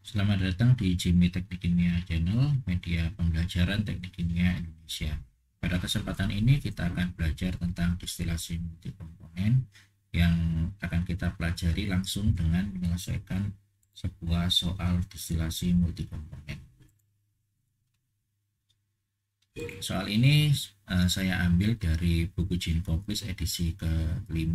Selamat datang di Jimmy Teknik Kimia Channel, media pembelajaran teknik kimia Indonesia. Pada kesempatan ini kita akan belajar tentang distilasi multikomponen yang akan kita pelajari langsung dengan menyelesaikan sebuah soal distilasi multikomponen. Soal ini saya ambil dari buku Ginkomplis edisi ke-5.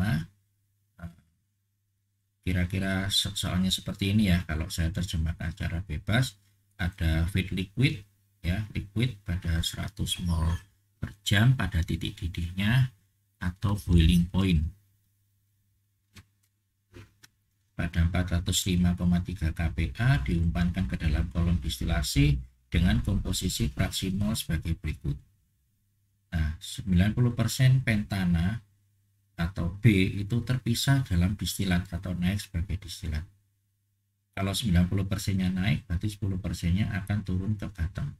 Kira-kira soalnya seperti ini ya, kalau saya terjemahkan secara bebas. Ada feed liquid ya, liquid pada 100 mol per jam pada titik didihnya atau boiling point pada 405,3 kPa diumpankan ke dalam kolom distilasi dengan komposisi fraksi mol sebagai berikut. Nah, 90% pentana atau B itu terpisah dalam distilat atau naik sebagai distilat. Kalau 90%-nya naik, berarti 10%-nya akan turun ke bottom.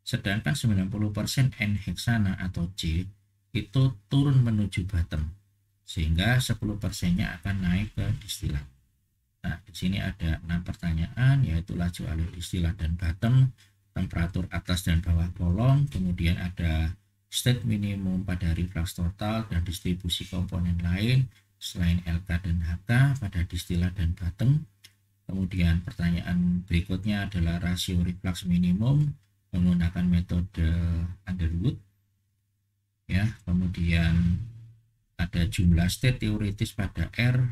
Sedangkan 90% N-heksana atau C itu turun menuju bottom, sehingga 10%-nya akan naik ke distilat. Nah, di sini ada 6 pertanyaan, yaitu laju alur distilat dan bottom, temperatur atas dan bawah kolom, kemudian ada state minimum pada reflux total dan distribusi komponen lain selain LK dan HK pada distilat dan bottom. Kemudian pertanyaan berikutnya adalah rasio reflux minimum menggunakan metode Underwood. Ya, kemudian ada jumlah state teoritis pada R,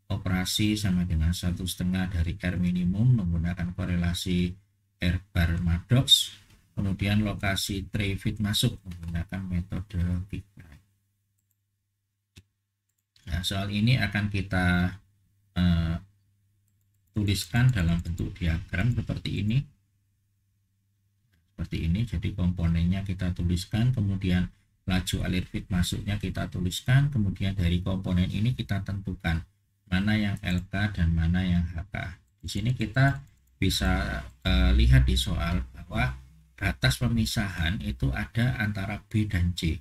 operasi sama dengan 1/2 dari R minimum menggunakan korelasi R bar Maddox. Kemudian lokasi tray feed masuk menggunakan metode Kirkbride. Nah, soal ini akan kita tuliskan dalam bentuk diagram seperti ini. Jadi komponennya kita tuliskan, kemudian laju alir feed masuknya kita tuliskan, kemudian dari komponen ini kita tentukan mana yang LK dan mana yang HK. Di sini kita bisa lihat di soal bahwa batas pemisahan itu ada antara B dan C.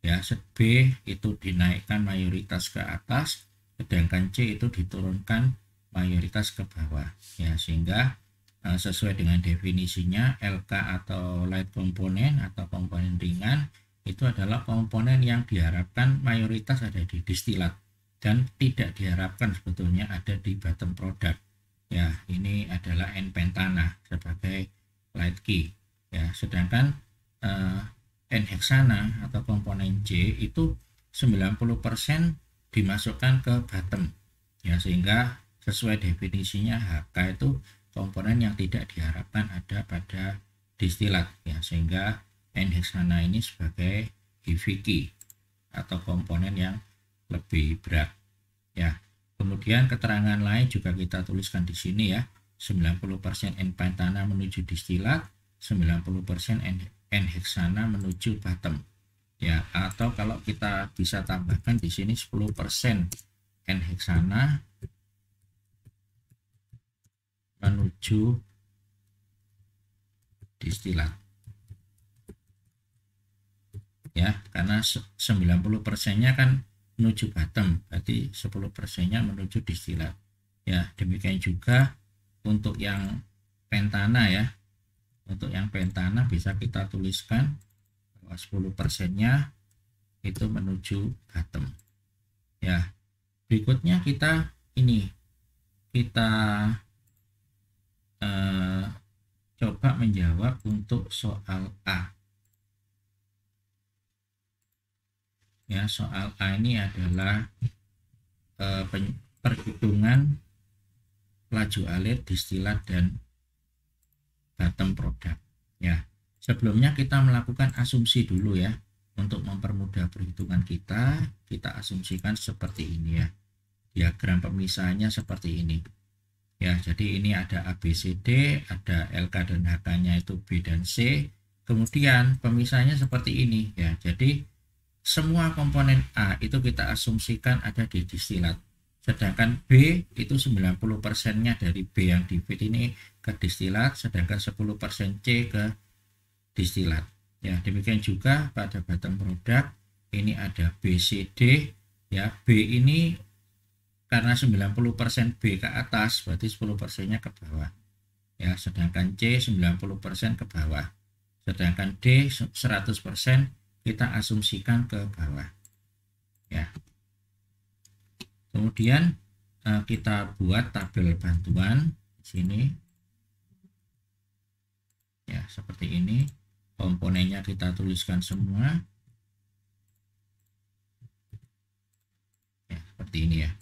Ya, B itu dinaikkan mayoritas ke atas, sedangkan C itu diturunkan mayoritas ke bawah. Ya, sehingga sesuai dengan definisinya LK atau light komponen atau komponen ringan itu adalah komponen yang diharapkan mayoritas ada di distilat dan tidak diharapkan sebetulnya ada di bottom product. Ya, ini adalah N-pentana sebagai light key. Ya, sedangkan N-heksana atau komponen J itu 90% dimasukkan ke bottom. Ya, sehingga sesuai definisinya HK itu komponen yang tidak diharapkan ada pada distilat. Ya, sehingga N-heksana ini sebagai heavy key atau komponen yang lebih berat. Ya, kemudian keterangan lain juga kita tuliskan di sini ya. 90% N-pentana menuju distilat, 90% N-heksana menuju bottom. Ya, atau kalau kita bisa tambahkan di sini 10% N-heksana menuju distilat. Ya, karena 90%-nya kan menuju bottom, berarti 10%-nya menuju distilat. Ya, demikian juga untuk yang pentana ya. Untuk yang pentana bisa kita tuliskan bahwa 10%-nya itu menuju bottom. Ya, berikutnya kita coba menjawab untuk soal A. Ya, soal A ini adalah perhitungan laju alir distilat dan bottom product. Ya, sebelumnya kita melakukan asumsi dulu ya. Untuk mempermudah perhitungan kita asumsikan seperti ini ya. Diagram pemisahannya seperti ini. Ya, jadi ini ada ABCD, ada LK dan HK-nya itu B dan C. Kemudian pemisahnya seperti ini ya. Jadi semua komponen A itu kita asumsikan ada di distilat. Sedangkan B itu 90%-nya dari B yang di feed ini ke distilat, sedangkan 10% C ke distilat. Ya, demikian juga pada bottom product ini ada BCD ya. B ini karena 90% B ke atas berarti 10%-nya ke bawah. ya, sedangkan C 90% ke bawah, sedangkan D 100% kita asumsikan ke bawah ya. Kemudian kita buat tabel bantuan di sini ya, seperti ini. Komponennya kita tuliskan semua ya, seperti ini ya.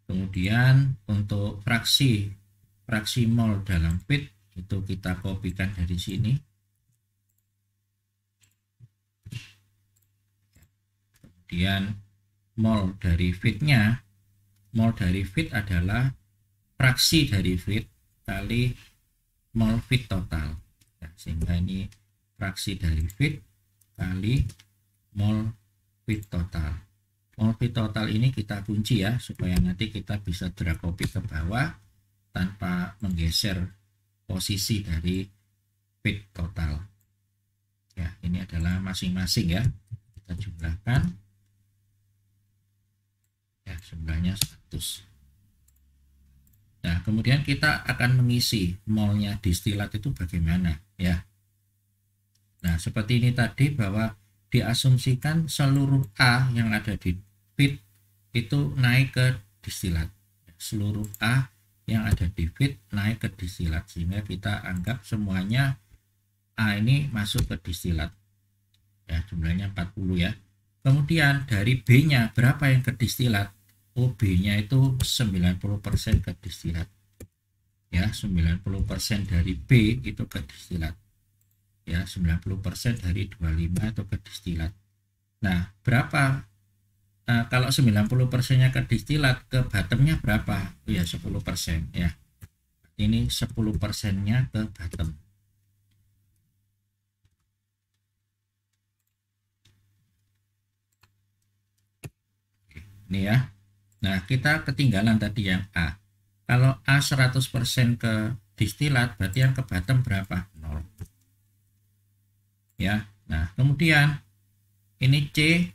Kemudian untuk fraksi mol dalam feed itu kita kopikan dari sini. Kemudian mol dari feednya, mol dari feed adalah fraksi dari feed kali mol feed total ya, sehingga ini fraksi dari feed kali mol feed total. Mol feed total ini kita kunci ya, supaya nanti kita bisa drag copy ke bawah tanpa menggeser posisi dari feed total ya. Ini adalah masing-masing ya, kita jumlahkan ya, jumlahnya 100. Nah, kemudian kita akan mengisi molnya distilat itu bagaimana ya. Nah, seperti ini tadi, bahwa diasumsikan seluruh A yang ada di feed itu naik ke distilat. Seluruh A yang ada di feed naik ke distilat, sehingga kita anggap semuanya A ini masuk ke distilat. Ya, jumlahnya 40 ya. Kemudian dari B-nya berapa yang ke distilat? Oh, B-nya itu 90% ke distilat. Ya, 90% dari B itu ke distilat. Ya, 90% dari 25 itu ke distilat. Nah, berapa? Kalau 90%-nya ke distilat, ke bottomnya berapa? Oh ya, 10% ya. Ini 10%-nya ke bottom. Ini ya. Nah, kita ketinggalan tadi yang A. Kalau A 100% ke distilat, berarti yang ke bottom berapa? 0. Ya. Nah, kemudian ini C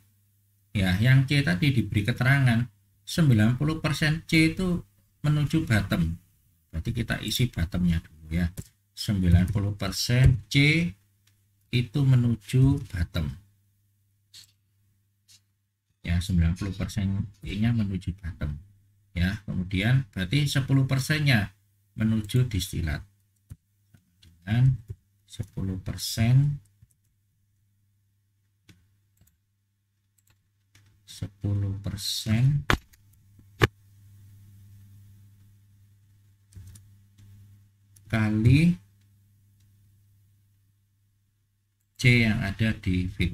ya, yang C tadi diberi keterangan 90% C itu menuju bottom. Berarti kita isi bottomnya dulu ya. 90% C itu menuju bottom. Ya, 90%-nya menuju bottom. Ya, kemudian berarti 10%-nya menuju distilat. Dengan 10% 10% kali C yang ada di feed.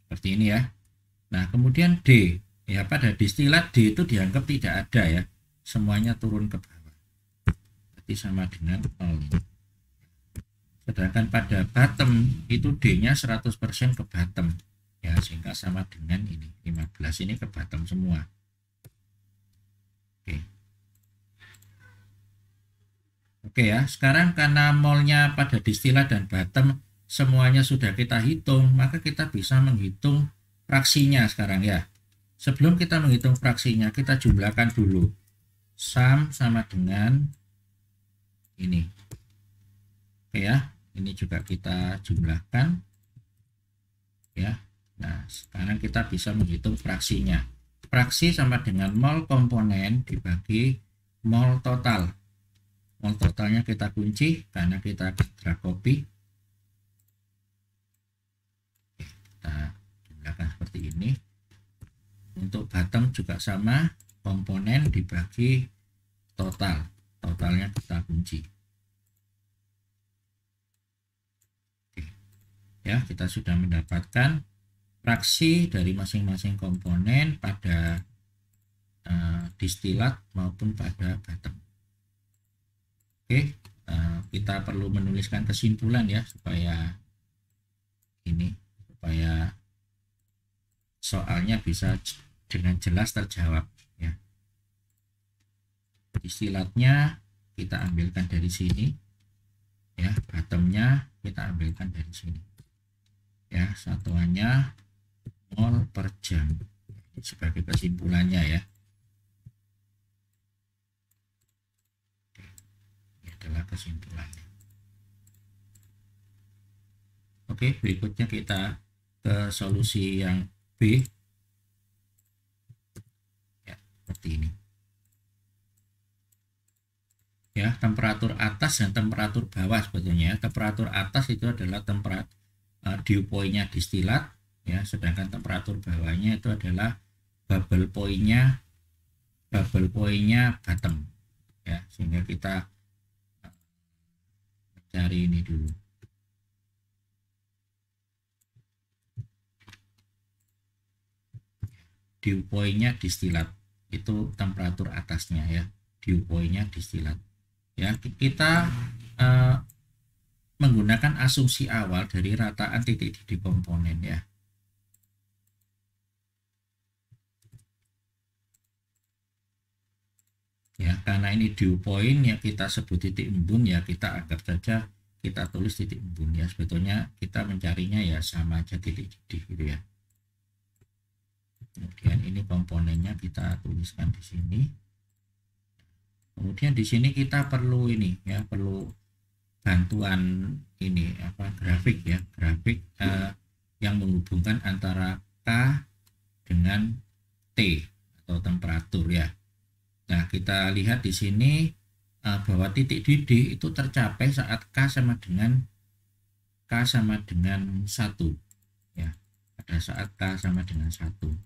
Seperti ini ya. Nah, kemudian D. Ya, pada distilat D itu dianggap tidak ada ya. Semuanya turun ke bawah. Berarti sama dengan 0. Sedangkan pada bottom itu D-nya 100% ke bottom. Ya, sehingga sama dengan ini. 15 ini ke bottom semua. Oke. Oke ya, sekarang karena molnya pada distilat dan bottom semuanya sudah kita hitung, maka kita bisa menghitung fraksinya sekarang ya. Sebelum kita menghitung fraksinya, kita jumlahkan dulu. Sum sama dengan ini. Oke ya, ini juga kita jumlahkan. Ya. Nah, sekarang kita bisa menghitung fraksinya. Fraksi sama dengan mol komponen dibagi mol total. Mol totalnya kita kunci karena kita drag copy. Kita jumlahkan seperti ini. Untuk bottom juga sama, komponen dibagi total. Totalnya kita kunci. Oke. Ya, kita sudah mendapatkan fraksi dari masing-masing komponen pada distilat maupun pada bottom. Oke, kita perlu menuliskan kesimpulan ya, supaya soalnya bisa dengan jelas terjawab ya. Distilatnya kita ambilkan dari sini ya, bottomnya kita ambilkan dari sini ya, satuannya mol per jam sebagai kesimpulannya ya. kesimpulannya. Oke, berikutnya kita ke solusi yang B. Ya, seperti ini. Ya, temperatur atas dan temperatur bawah sebetulnya. Temperatur atas itu adalah temperatur dew point-nya distilat, ya, sedangkan temperatur bawahnya itu adalah bubble point-nya bottom, ya, sehingga kita cari ini dulu. Dew point-nya distilat itu temperatur atasnya, ya, dew point-nya distilat. Ya, kita menggunakan asumsi awal dari rataan titik didih komponen, ya. Ya, karena ini dew point ya kita sebut titik embun, ya kita anggap saja kita tulis titik embun, ya. Sebetulnya kita mencarinya ya sama aja titik didih gitu, ya. Kemudian ini komponennya kita tuliskan di sini. Kemudian di sini kita perlu ini, ya, perlu bantuan ini apa, grafik, ya, grafik yang menghubungkan antara K dengan T atau temperatur, ya. Nah, kita lihat di sini bahwa titik didih itu tercapai saat K sama dengan 1, ya. Pada saat K sama dengan 1.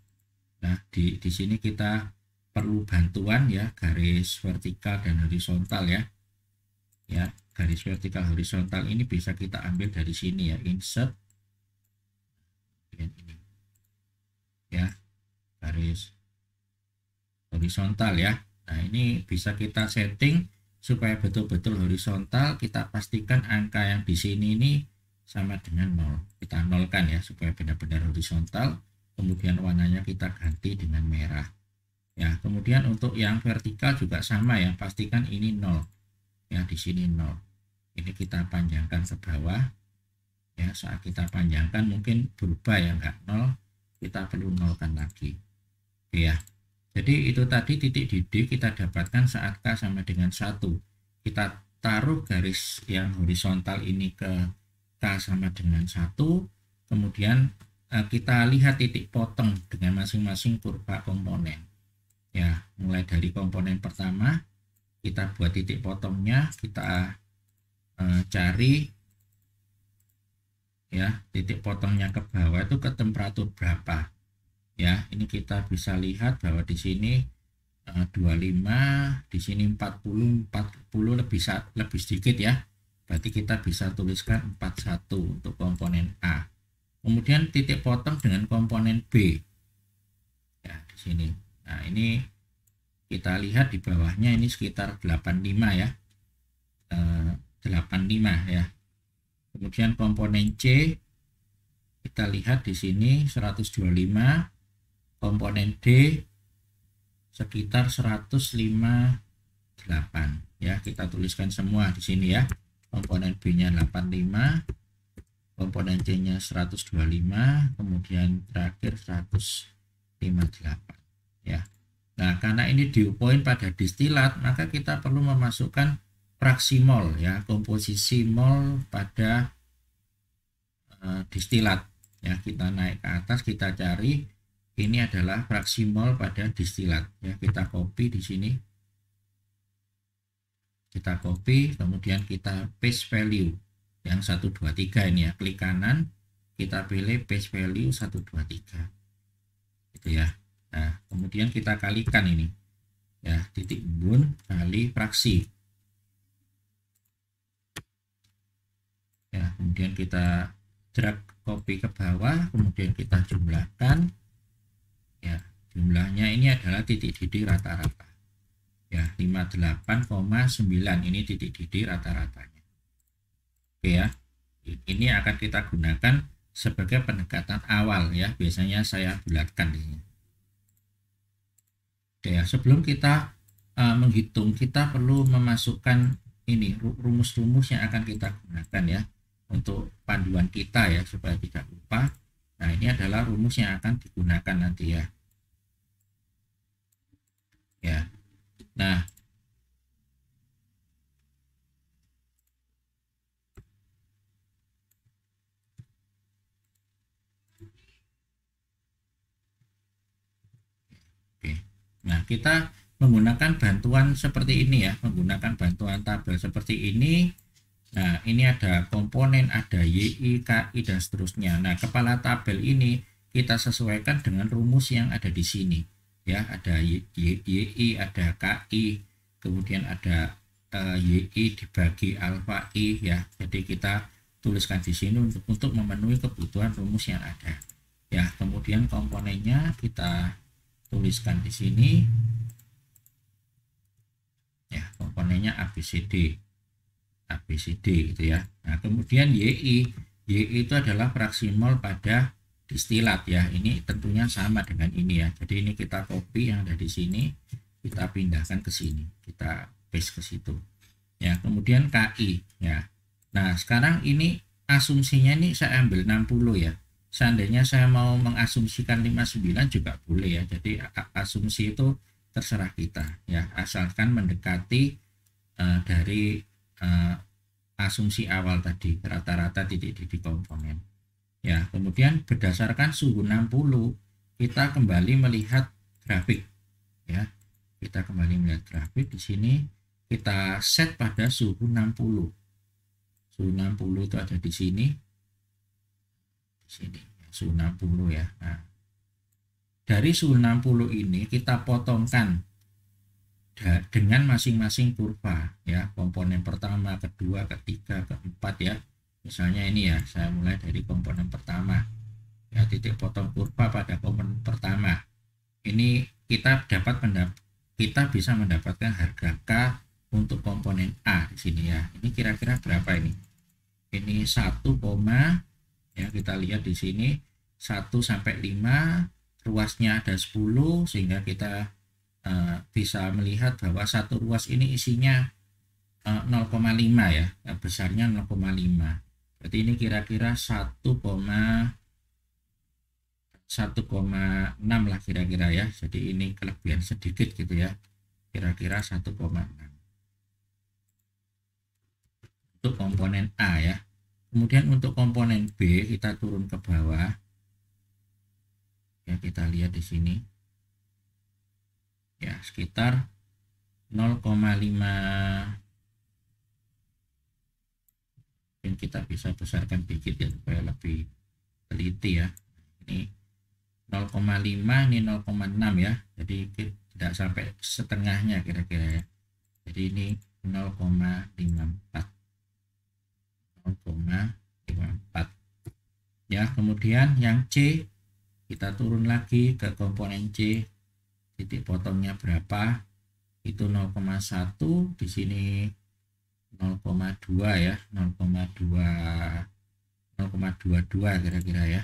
Nah, di sini kita perlu bantuan, ya, garis vertikal dan horizontal, ya. Ya, garis vertikal horizontal ini bisa kita ambil dari sini, ya, insert ini, ya, garis horizontal, ya. Nah, ini bisa kita setting supaya betul-betul horizontal. Kita pastikan angka yang di sini ini sama dengan 0. Kita nolkan, ya, supaya benar-benar horizontal. Kemudian warnanya kita ganti dengan merah. Ya, kemudian untuk yang vertikal juga sama, ya, pastikan ini 0. Ya, di sini 0. Ini kita panjangkan ke bawah. Ya, saat kita panjangkan mungkin berubah, ya, enggak 0. Kita perlu nolkan lagi. Oke, ya. Jadi itu tadi titik didih kita dapatkan saat K sama dengan 1. Kita taruh garis yang horizontal ini ke K sama dengan 1. Kemudian kita lihat titik potong dengan masing-masing kurva komponen. Ya, mulai dari komponen pertama, kita buat titik potongnya, kita cari, ya, titik potongnya ke bawah itu ke temperatur berapa. Ya, ini kita bisa lihat bahwa di sini 25, di sini 40 lebih sedikit, ya. Berarti kita bisa tuliskan 41 untuk komponen A. Kemudian titik potong dengan komponen B. Ya, di sini. Nah, ini kita lihat di bawahnya ini sekitar 85, ya. 85, ya. Kemudian komponen C kita lihat di sini 125. Komponen D sekitar 158, ya. Kita tuliskan semua di sini, ya. Komponen B-nya 85, komponen C-nya 125, kemudian terakhir 158, ya. Nah, karena ini dew point pada distilat, maka kita perlu memasukkan fraksi mol, ya, komposisi mol pada distilat, ya. Kita naik ke atas, kita cari. Ini adalah fraksi mol pada distilat, ya. Kita copy di sini. Kita copy, kemudian kita paste value yang 123 ini, ya. Klik kanan, kita pilih paste value 123. Gitu, ya. Nah, kemudian kita kalikan ini, ya, titik embun kali fraksi. Ya, kemudian kita drag copy ke bawah, kemudian kita jumlahkan. Ya, jumlahnya ini adalah titik didih rata-rata. Ya, 58,9 ini titik didih rata-ratanya. Oke, ya. Ini akan kita gunakan sebagai pendekatan awal, ya. Biasanya saya bulatkan di sini. Oke, ya. Sebelum kita menghitung, kita perlu memasukkan ini rumus-rumus yang akan kita gunakan, ya, untuk panduan kita, ya, supaya tidak lupa. Nah, ini adalah rumus yang akan digunakan nanti, ya. Ya. Nah, kita menggunakan bantuan seperti ini ya, menggunakan bantuan tabel seperti ini. Nah, ini ada komponen, ada YI, KI, dan seterusnya. Nah, kepala tabel ini kita sesuaikan dengan rumus yang ada di sini. Ya, ada YI, ada KI, kemudian ada YI dibagi alfa I ya. Jadi kita tuliskan di sini untuk memenuhi kebutuhan rumus yang ada. Ya, kemudian komponennya kita tuliskan di sini. Ya, komponennya ABCD gitu ya. Nah, kemudian YI itu adalah fraksi mol pada distilat ya. Ini tentunya sama dengan ini ya. Jadi ini kita copy yang ada di sini, kita pindahkan ke sini, kita paste ke situ. Ya, kemudian KI ya. Nah, sekarang ini asumsinya ini saya ambil 60 ya. Seandainya saya mau mengasumsikan 59 juga boleh ya. Jadi asumsi itu terserah kita ya, asalkan mendekati dari asumsi awal tadi, rata-rata titik-titik komponen ya. Kemudian berdasarkan suhu 60 kita kembali melihat grafik ya, kita kembali melihat grafik. Di sini kita set pada suhu 60. Suhu 60 itu ada di sini suhu 60 ya. Nah, dari suhu 60 ini kita potongkan dengan masing-masing kurva ya, komponen pertama, kedua, ketiga, keempat ya. Misalnya ini ya, saya mulai dari komponen pertama ya, titik potong kurva pada komponen pertama ini kita bisa mendapatkan harga K untuk komponen A di sini ya. Ini kira-kira berapa ini? Ini 1, ya, kita lihat di sini 1 sampai 5, ruasnya ada 10, sehingga kita bisa melihat bahwa satu ruas ini isinya 0,5 ya, besarnya 0,5. Berarti ini kira-kira 1,6 lah kira-kira ya. Jadi ini kelebihan sedikit gitu ya, kira-kira 1,6 untuk komponen A ya. Kemudian untuk komponen B kita turun ke bawah ya, kita lihat di sini ya, sekitar 0,5. Mungkin kita bisa besarkan dikit ya supaya lebih teliti ya. Ini 0,5, ini 0,6 ya, jadi tidak sampai setengahnya kira-kira ya. Jadi ini 0,54 ya. Kemudian yang C kita turun lagi ke komponen C, titik potongnya berapa, itu 0,1, di sini 0,2 ya, 0,22 kira-kira ya.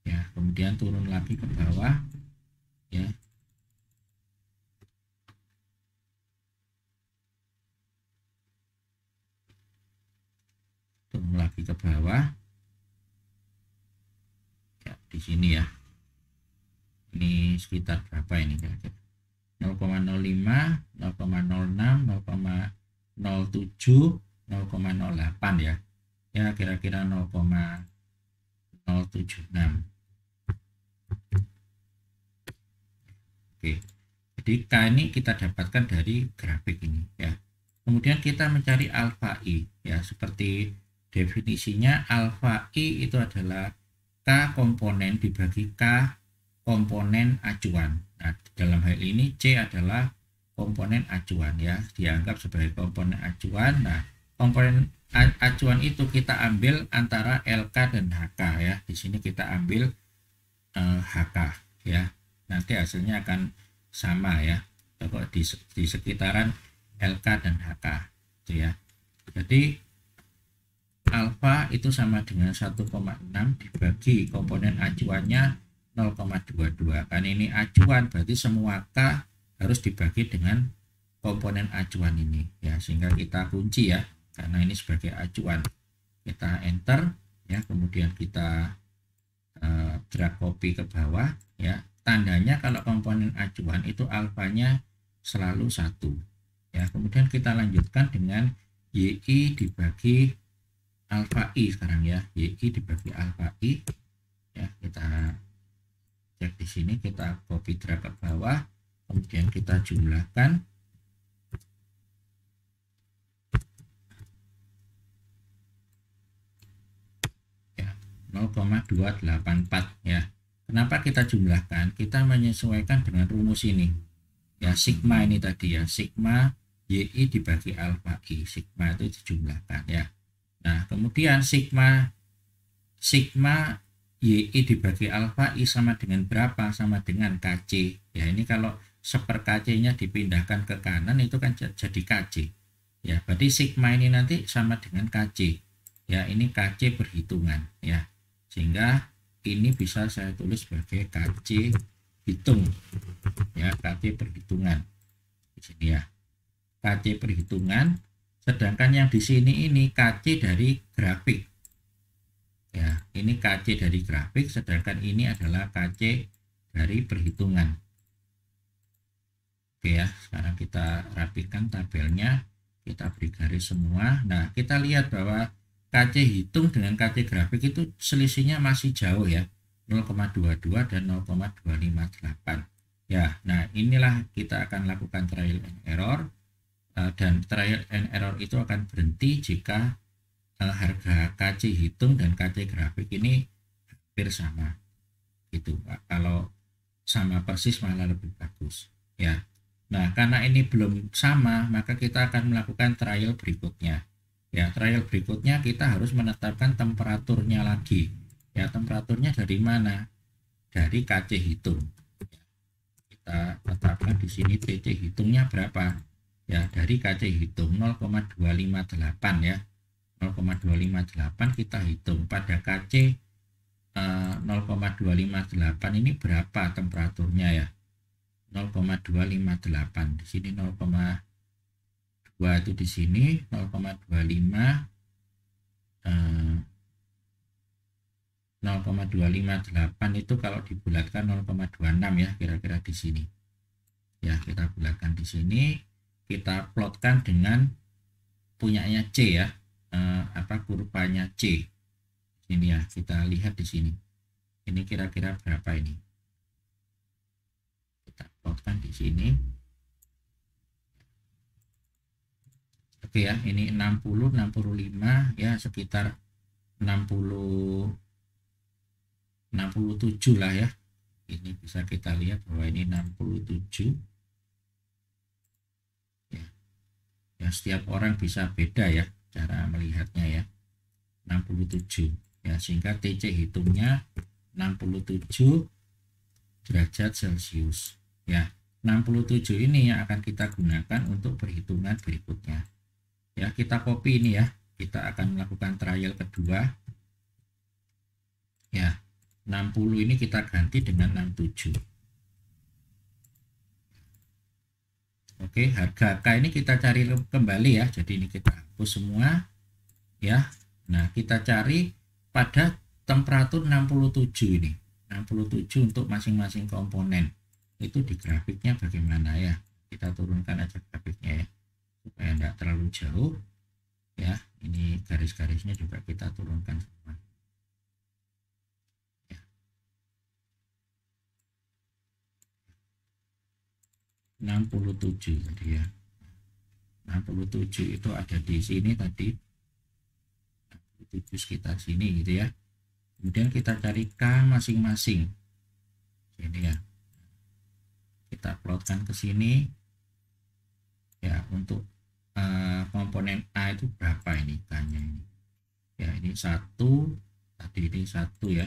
Ya, kemudian turun lagi ke bawah ya. Turun lagi ke bawah ya, di sini ya. Ini sekitar berapa ini kira-kira? 0,05, 0,06, 0,07, 0,08 ya. Ya, kira-kira 0,076. Oke. Jadi K ini kita dapatkan dari grafik ini ya. Kemudian kita mencari alfa I ya, seperti definisinya alfa I itu adalah K komponen dibagi K komponen acuan. Nah, dalam hal ini C adalah komponen acuan ya, dianggap sebagai komponen acuan. Nah, komponen acuan itu kita ambil antara LK dan HK ya. Di sini kita ambil HK ya. Nanti hasilnya akan sama ya, di sekitaran LK dan HK itu ya. Jadi alfa itu sama dengan 1,6 dibagi komponen acuannya 0,22. Kan ini acuan, berarti semua K harus dibagi dengan komponen acuan ini ya, sehingga kita kunci ya, karena ini sebagai acuan. Kita enter ya, kemudian kita drag copy ke bawah ya. Tandanya kalau komponen acuan itu alfanya selalu 1 ya. Kemudian kita lanjutkan dengan YI dibagi alfa I sekarang ya. YI dibagi alfa I ya, kita cek di sini, kita copy drag ke bawah, kemudian kita jumlahkan. Ya, 0,284 ya. Kenapa kita jumlahkan? Kita menyesuaikan dengan rumus ini. Ya, sigma ini tadi ya, sigma YI dibagi alfa I, sigma itu dijumlahkan ya. Nah, kemudian sigma YI dibagi alfa I sama dengan berapa? Sama dengan KC. Ya, ini kalau seper KC-nya dipindahkan ke kanan itu kan jadi KC. Ya, berarti sigma ini nanti sama dengan KC. Ya, ini KC perhitungan ya. Sehingga ini bisa saya tulis sebagai KC hitung. Ya, KC perhitungan. Di sini ya. KC perhitungan, sedangkan yang di sini ini KC dari grafik. Ya, ini KC dari grafik, sedangkan ini adalah KC dari perhitungan. Oke ya, sekarang kita rapikan tabelnya, kita beri garis semua. Nah, kita lihat bahwa KC hitung dengan KC grafik itu selisihnya masih jauh ya, 0,22 dan 0,258. Ya, nah inilah kita akan lakukan trial and error, dan trial and error itu akan berhenti jika harga KC hitung dan KC grafik ini hampir sama gitu. Kalau sama persis malah lebih bagus ya. Nah, karena ini belum sama, maka kita akan melakukan trial berikutnya ya. Trial berikutnya kita harus menetapkan temperaturnya lagi ya. Temperaturnya dari mana? Dari KC hitung ya. Kita tetapkan di sini TC hitungnya berapa ya, dari KC hitung 0,258 ya. 0,258 kita hitung pada KC 0,258 ini berapa temperaturnya ya, 0,258 di sini 0,2 itu di sini 0,25 0,258 itu kalau dibulatkan 0,26 ya, kira-kira di sini ya. Kita bulatkan di sini, kita plotkan dengan punyanya C ya, kurvanya C ini ya. Kita lihat di sini, ini kira-kira berapa ini, kita plotkan di sini. Oke ya, ini 60 65 ya, sekitar 60 67 lah ya. Ini bisa kita lihat bahwa ini 67 ya. Ya, setiap orang bisa beda ya cara melihatnya ya, 67 ya, sehingga TC hitungnya 67 derajat Celcius ya. 67 ini yang akan kita gunakan untuk perhitungan berikutnya ya. Kita copy ini ya, kita akan melakukan trial kedua ya. 60 ini kita ganti dengan 67. Oke, harga K ini kita cari kembali ya. Jadi ini kita hapus semua ya. Nah, kita cari pada temperatur 67 ini. 67 untuk masing-masing komponen. Itu di grafiknya bagaimana ya. Kita turunkan aja grafiknya ya, supaya tidak terlalu jauh ya. Ini garis-garisnya juga kita turunkan semua. 67 tadi ya. 67 itu ada di sini tadi, 67 sekitar sini gitu ya. Kemudian kita cari K masing-masing ini ya, kita plotkan ke sini ya. Untuk komponen A itu berapa ini K-nya ini ya, ini 1 tadi, ini 1 ya,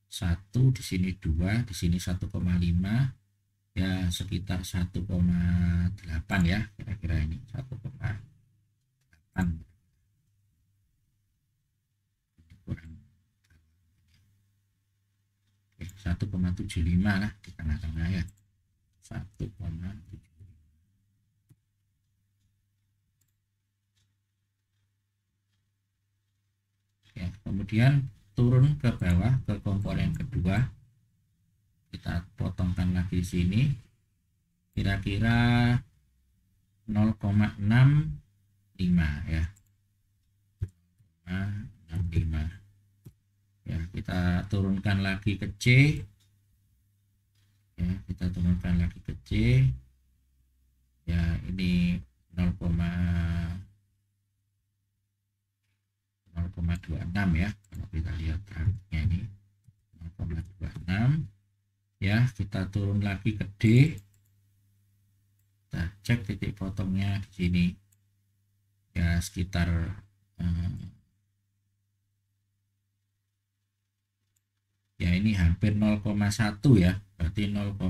1 di sini 2, di sini 1,5 ya, sekitar 1,8 ya, kira-kira ini 1,8 kurang 1,75 lah di tengah-tengah ya, 1,75 ya. Kemudian turun ke bawah ke komponen kedua, kita potongkan lagi di sini, kira-kira 0,65 ya, 0,65 ya. Kita turunkan lagi ke C Ya, kita turunkan lagi ke C. Ya, ini 0,26 ya. Kalau kita lihat grafiknya ini 0,26. Ya, kita turun lagi ke D. Kita cek titik potongnya di sini. Ya, sekitar ya ini hampir 0,1 ya. Berarti 0,0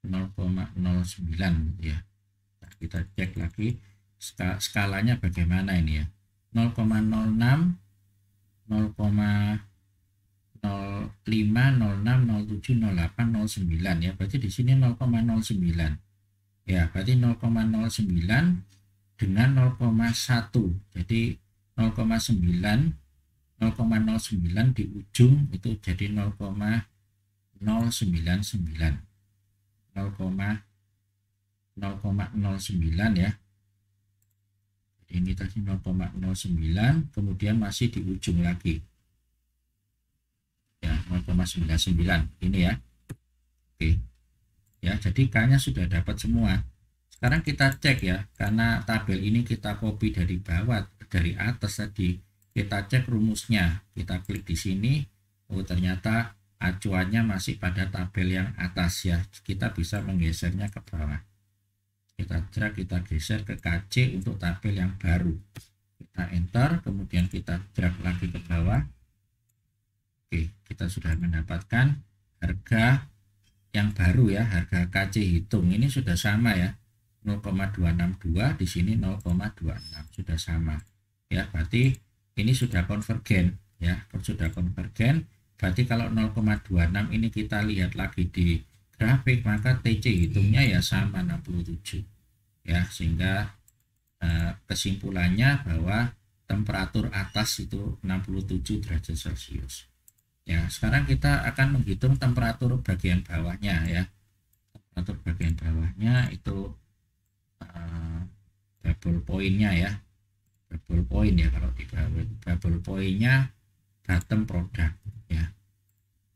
0,09 gitu ya. Nah, kita cek lagi skalanya bagaimana ini ya. 0,06, 0,05, 06, 07, 08, 09 ya. Berarti di sini 0,09. Ya, berarti 0,09 dengan 0,1. Jadi 0,9 0,09 di ujung itu jadi 0,099. 0,009 ya. Ini tadi 0,09, kemudian masih di ujung lagi. Ya, 0,99 ini ya. Oke. Ya, jadi K-nya sudah dapat semua. Sekarang kita cek ya, karena tabel ini kita copy dari bawah, dari atas tadi. Kita cek rumusnya. Kita klik di sini. Oh, ternyata acuannya masih pada tabel yang atas ya. Kita bisa menggesernya ke bawah. Kita drag, kita geser ke KC untuk tabel yang baru. Kita enter, kemudian kita drag lagi ke bawah. Oke, kita sudah mendapatkan harga yang baru ya, harga KC hitung ini sudah sama ya. 0,262 di sini 0,26 sudah sama. Ya, berarti ini sudah konvergen ya, sudah konvergen. Berarti kalau 0,26 ini kita lihat lagi di grafik, maka TC hitungnya ya sama 67 ya, sehingga kesimpulannya bahwa temperatur atas itu 67 derajat Celcius ya. Sekarang kita akan menghitung temperatur bagian bawahnya ya. Temperatur bagian bawahnya itu bubble point-nya ya, bubble point ya, kalau di bubble point-nya bottom product ya,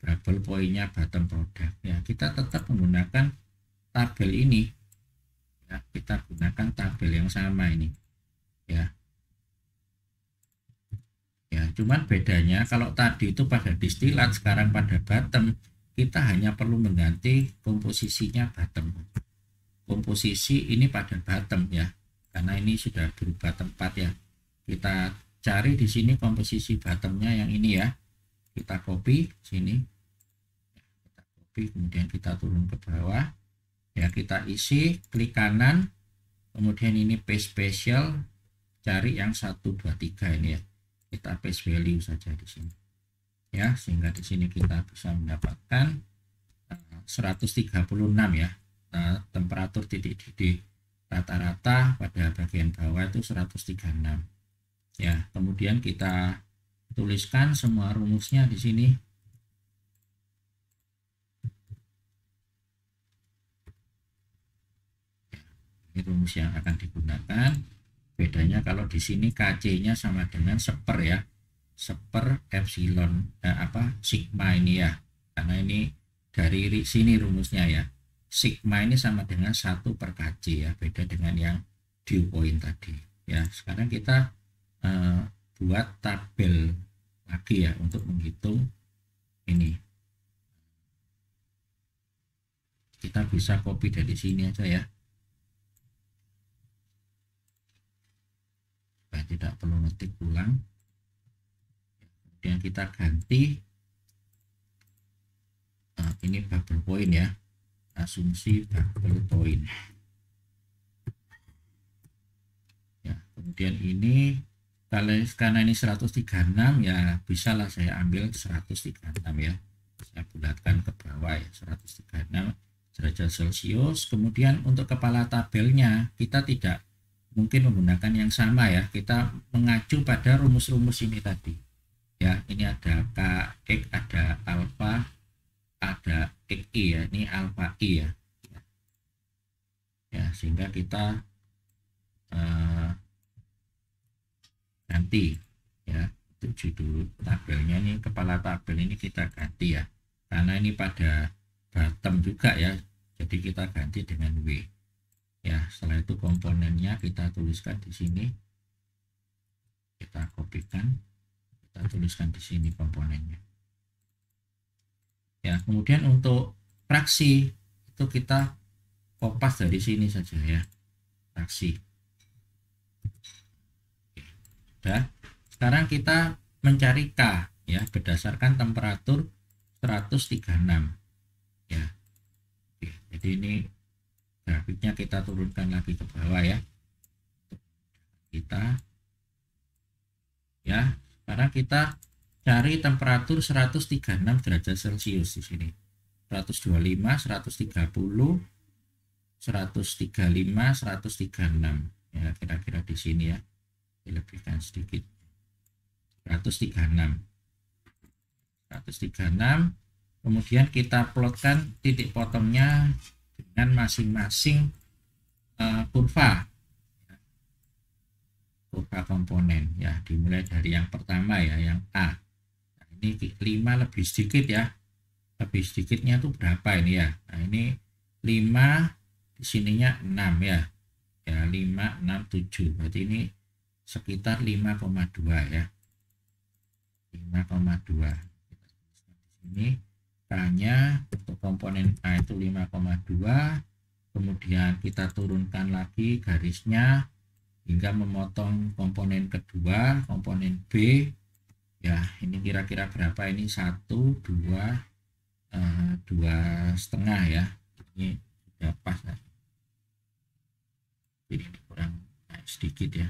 bubble point-nya bottom product ya. Kita tetap menggunakan tabel ini ya, kita gunakan tabel yang sama ini ya. Ya, cuman bedanya kalau tadi itu pada distilat, sekarang pada bottom, kita hanya perlu mengganti komposisinya bottom. Komposisi ini pada bottom ya, karena ini sudah berubah tempat ya. Kita cari di sini komposisi bottomnya yang ini ya. Kita copy sini, kita copy, kemudian kita turun ke bawah ya, kita isi, klik kanan, kemudian ini paste special, cari yang 1, 2, 3 ini ya. Kita paste value saja di sini ya, sehingga di sini kita bisa mendapatkan 136 ya. Temperatur titik-titik rata-rata pada bagian bawah itu 136 ya. Kemudian kita tuliskan semua rumusnya di sini. Ini rumus yang akan digunakan. Bedanya kalau di sini KC-nya sama dengan seper ya, seper epsilon sigma ini ya, karena ini dari sini rumusnya ya. Sigma ini sama dengan 1/KC ya, beda dengan yang dew point tadi ya. Sekarang kita buat tabel lagi ya untuk menghitung ini. Kita bisa copy dari sini aja ya, tidak perlu ngetik ulang. Kemudian kita ganti ini bubble point ya, asumsi bubble point ya. Kemudian ini karena ini 136 ya, bisalah saya ambil 136 ya, saya bulatkan ke bawah ya, 136 derajat Celcius. Kemudian untuk kepala tabelnya kita tidak mungkin menggunakan yang sama ya, kita mengacu pada rumus-rumus ini tadi ya. Ini ada Kx, ada alfa, ada Xi ya, ini alfa I ya, ya, sehingga kita ganti 7 dulu tabelnya. Ini kepala tabel ini kita ganti ya, karena ini pada bottom juga ya, jadi kita ganti dengan W ya. Setelah itu komponennya kita tuliskan di sini, kita kopikan, kita tuliskan di sini komponennya ya. Kemudian untuk fraksi itu kita kopas dari sini saja ya, fraksi. Udah. Sekarang kita mencari K ya berdasarkan temperatur 136 ya. Oke, jadi ini grafiknya kita turunkan lagi ke bawah ya. Kita ya, sekarang kita cari temperatur 136 derajat Celcius di sini. 125, 130, 135, 136 ya, kira-kira di sini ya. Dilebihkan sedikit. 136. Kemudian kita plotkan titik potongnya dengan masing-masing kurva komponen ya, dimulai dari yang pertama ya, yang A. Nah, ini 5 lebih sedikit ya, lebih sedikitnya tuh berapa ini ya. Nah, ini 5, di sininya 6 ya, 5, 6, 7, berarti ini sekitar 5,2 ya, 5,2. Ini K-nya untuk komponen A itu 5,2. Kemudian kita turunkan lagi garisnya hingga memotong komponen kedua, komponen B ya. Ini kira-kira berapa ini? 1, 2, 2,5 ya. Ini sudah pas ya. Ini kurang naik sedikit ya,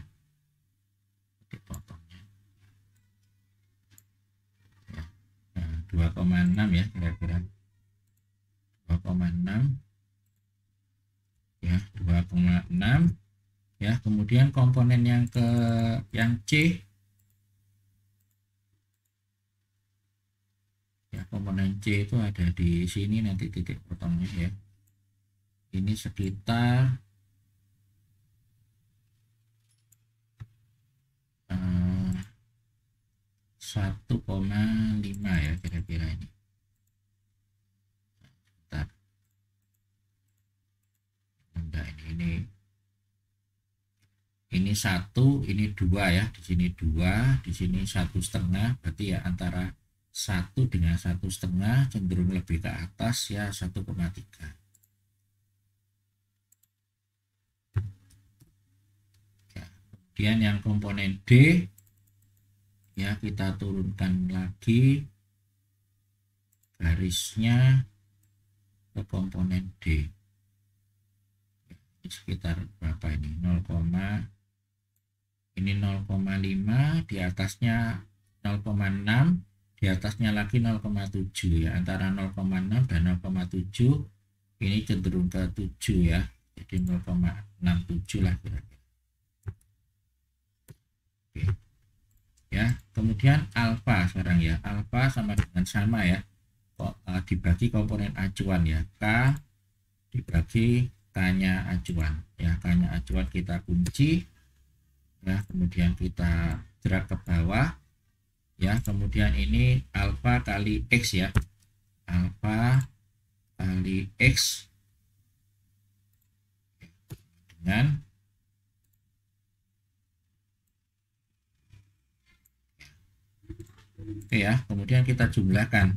dipotongnya ya. 2,6 ya, kira-kira 2,6 ya, 2,6 ya. Kemudian komponen yang C ya, komponen C itu ada di sini nanti titik potongnya ya. Ini sekitar 1,5 ya, kira-kira ini. Bentar. Enggak, ini 1, ini 2 ya, di sini 2, di sini 1,5, berarti ya antara 1 dengan 1,5 cenderung lebih ke atas ya, 1,3 ya. Kemudian yang komponen D ya, kita turunkan lagi garisnya ke komponen D. Ini sekitar berapa ini? 0, ini 0,5, di atasnya 0,6, di atasnya lagi 0,7 ya. Antara 0,6 dan 0,7 ini cenderung ke 7 ya. Jadi 0,67 lah kira-kira. Oke. Ya, kemudian alfa sekarang ya. Alfa sama dengan sama ya. Dibagi komponen acuan ya. K dibagi K-nya acuan ya. K-nya acuan kita kunci ya, kemudian kita drag ke bawah ya. Kemudian ini alfa kali X ya, alfa kali X dengan oke ya. Kemudian kita jumlahkan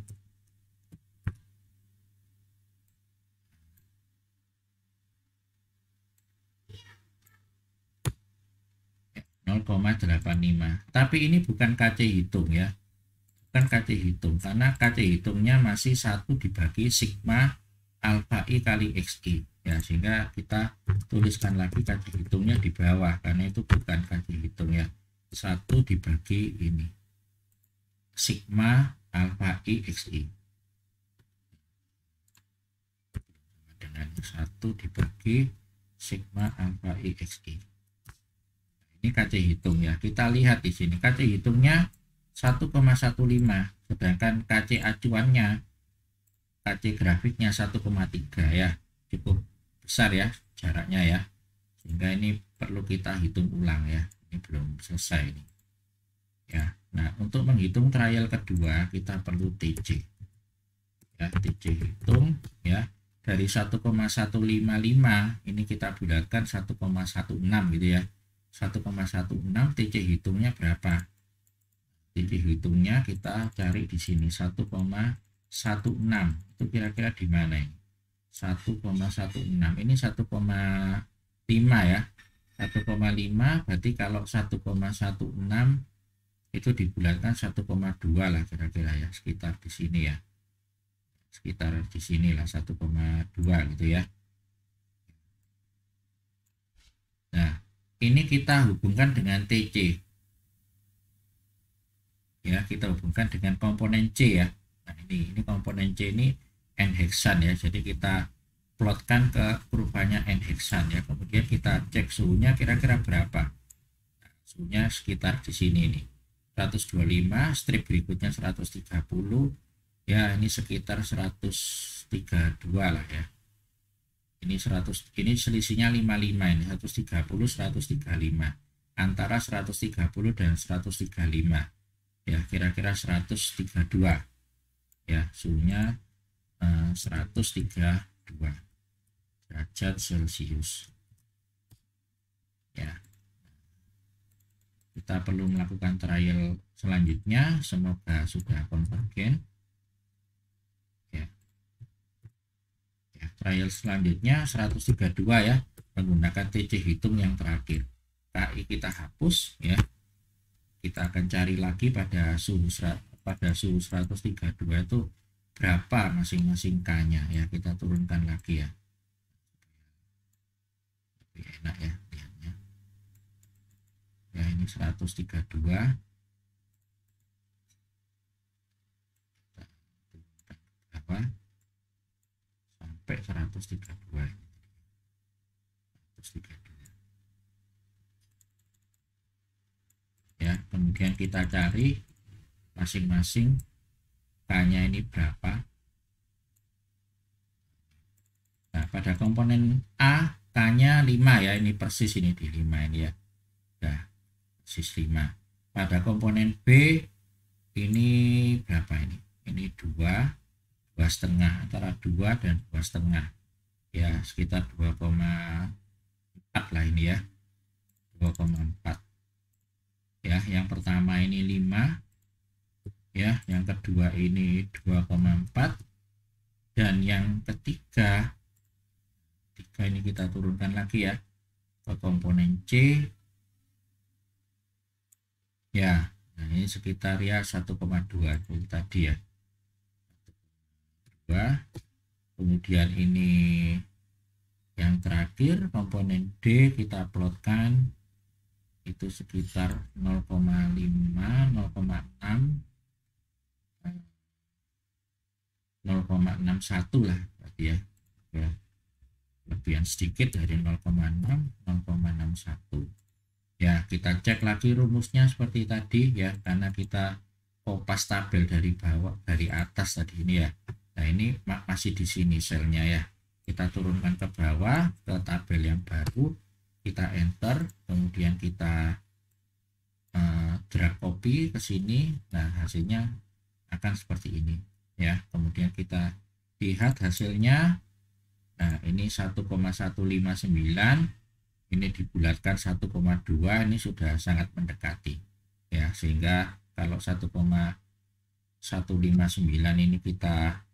0,85. Tapi ini bukan KC hitung ya, bukan KC hitung, karena KC hitungnya masih 1 dibagi sigma alfa I kali XI ya, sehingga kita tuliskan lagi KC hitungnya di bawah, karena itu bukan KC hitung ya. 1 dibagi ini sigma alfa I XI dengan 1 dibagi sigma alfa I XI. Ini KC hitung ya. Kita lihat di sini KC hitungnya 1,15, sedangkan KC acuannya, KC grafiknya 1,3 ya. Cukup besar ya jaraknya ya. Sehingga ini perlu kita hitung ulang ya. Ini belum selesai ini. ya. Nah, untuk menghitung trial kedua kita perlu TC. Ya, TC hitung ya. Dari 1,155 ini kita bulatkan 1,16 gitu ya. 1,16 TC hitungnya berapa? TC hitungnya kita cari di sini 1,16. Itu kira-kira di mana ini? 1,16 ini 1,5 ya. 1,5 berarti kalau 1,16 itu dibulatkan 1,2 lah kira-kira ya, sekitar di sini ya, sekitar di sinilah 1,2 gitu ya. Nah, ini kita hubungkan dengan TC ya, kita hubungkan dengan komponen C ya. Nah, ini komponen C ini N-heksan ya, jadi kita plotkan ke kurvanya N-heksan ya, kemudian kita cek suhunya kira-kira berapa. Nah, suhunya sekitar di sini nih 125, strip berikutnya 130 ya, ini sekitar 132 lah ya. Ini 100, ini selisihnya 55, ini 130 135, antara 130 dan 135 ya, kira-kira 132 ya, suhunya 132 derajat Celcius ya. Kita perlu melakukan trial selanjutnya, semoga sudah konvergen ya. Trial selanjutnya 132 ya, menggunakan TC hitung yang terakhir. KI kita hapus ya, kita akan cari lagi pada suhu 132 itu berapa masing-masing K-nya ya, kita turunkan lagi ya, lebih enak ya lihatnya ya. Ini 132 berapa sampai 132 ya, kemudian kita cari masing-masing K-nya ini berapa. Nah, pada komponen A K-nya 5 ya, ini persis ini di 5 ini ya. Nah, persis 5. Pada komponen B ini berapa ini? Ini 2,5, antara 2 dan 2,5. Ya, sekitar 2,4 lah ini ya. 2,4. Ya, yang pertama ini 5. Ya, yang kedua ini 2,4. Dan yang ketiga ini kita turunkan lagi ya ke komponen C ya. Nah, ini sekitar ya 1,2 itu tadi ya, 2. Kemudian ini yang terakhir komponen D kita plotkan itu sekitar 0,5 0,6 0,61 lah berarti ya, lebihan sedikit dari 0,6 0,61 ya. Kita cek lagi rumusnya seperti tadi ya, karena kita kopas tabel dari bawah dari atas tadi ini ya. Nah, ini masih di sini selnya ya, kita turunkan ke bawah ke tabel yang baru, kita enter, kemudian kita drag copy ke sini. Nah, hasilnya akan seperti ini ya. Kemudian kita lihat hasilnya. Nah, ini 1,159, ini dibulatkan 1,2, ini sudah sangat mendekati ya, sehingga kalau 1,159 ini kita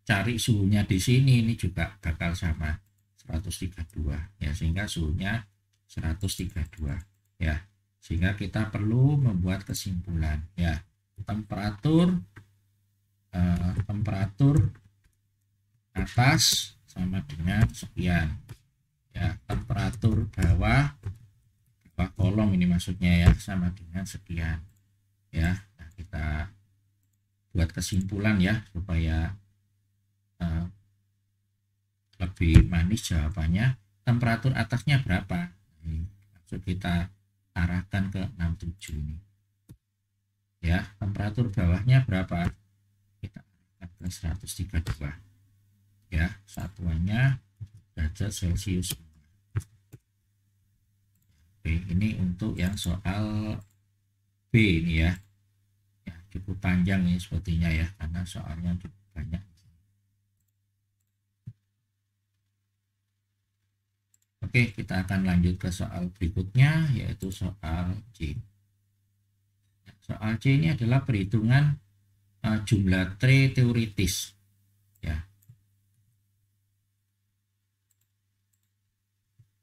cari suhunya di sini, ini juga bakal sama 132 ya, sehingga suhunya 132 ya. Sehingga kita perlu membuat kesimpulan ya, temperatur atas sama dengan sekian ya, temperatur bawah kolom ini maksudnya ya, sama dengan sekian ya. Nah, kita buat kesimpulan ya supaya lebih manis jawabannya. Temperatur atasnya berapa? Ini maksud kita arahkan ke 67 ini ya. Temperatur bawahnya berapa? Kita arahkan ke 132 ya, satuannya derajat Celcius. Oke, ini untuk yang soal B ini ya. Ya, cukup panjang ini sepertinya ya, karena soalnya cukup banyak. Oke, kita akan lanjut ke soal berikutnya, yaitu soal C. Soal C ini adalah perhitungan jumlah tre teoritis. Ya.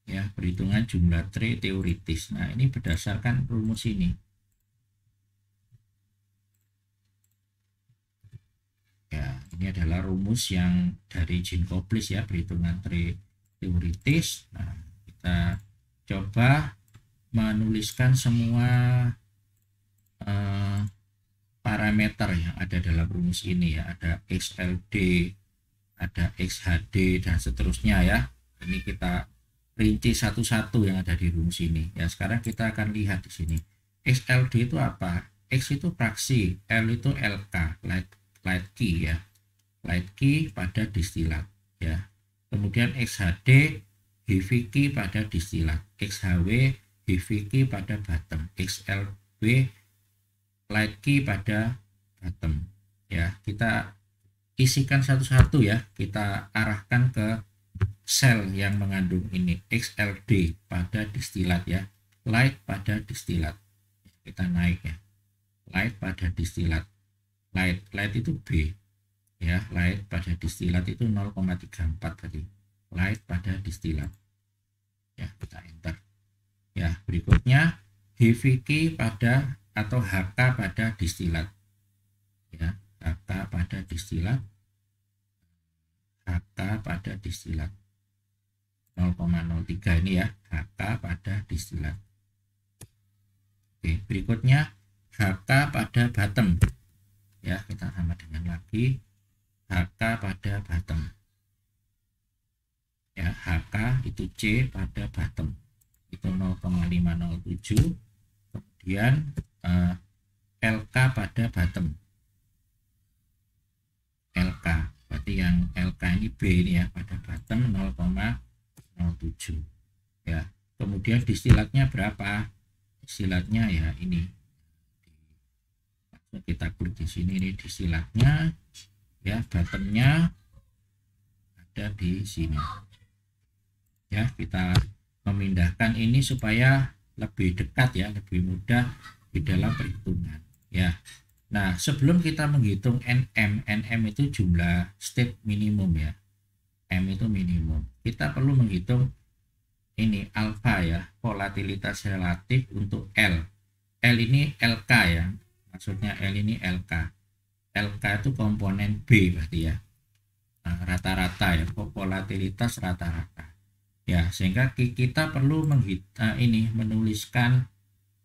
Ya, perhitungan jumlah tre teoritis. Nah, ini berdasarkan rumus ini. Ya, ini adalah rumus yang dari Jin-Koplis ya, perhitungan tre teoritis. Nah, kita coba menuliskan semua parameter yang ada dalam rumus ini ya. Ada XLD, ada XHD, dan seterusnya ya. Ini kita rinci satu-satu yang ada di rumus ini. Ya, sekarang kita akan lihat di sini. XLD itu apa? X itu fraksi, L itu LK, light key ya. Light key pada distilat ya. Kemudian XHD, heavy key pada distilat. XHW, heavy key pada bottom. XLB, light key pada bottom ya. Kita isikan satu-satu ya, kita arahkan ke sel yang mengandung ini. XLD pada distilat ya, light pada distilat. Kita naik ya, light pada distilat. Light itu B ya, light pada distilat itu 0,34 tadi. Light pada distilat ya, kita enter ya. Berikutnya heavy key pada atau HK pada distilat ya, HK pada distilat, HK pada distilat 0,03 ini ya, HK pada distilat. Oke, berikutnya HK pada bottom ya, kita sama dengan lagi HK pada bottom ya. HK itu C pada bottom itu 0,507. Kemudian LK pada bottom, LK berarti yang LK ini B ini ya, pada bottom 0,07 ya. Kemudian distilatnya berapa? Distilatnya ya ini, kita klik di sini, ini distilatnya ya, bottomnya ada di sini ya. Kita memindahkan ini supaya lebih dekat ya, lebih mudah di dalam perhitungan ya. Nah, sebelum kita menghitung NM itu jumlah state minimum ya, M itu minimum, kita perlu menghitung ini alfa ya, volatilitas relatif untuk L. L ini LK ya, maksudnya L ini LK. LK itu komponen B berarti ya, rata-rata ya, volatilitas rata-rata ya. Sehingga kita perlu ini menuliskan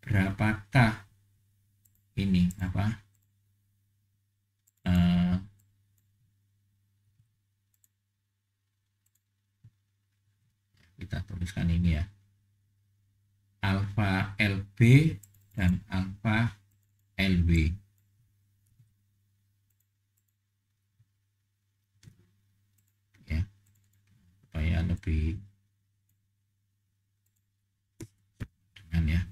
berapakah ini apa kita tuliskan ini ya, alfa LB dan alfa LB ya, supaya lebih dengan ya.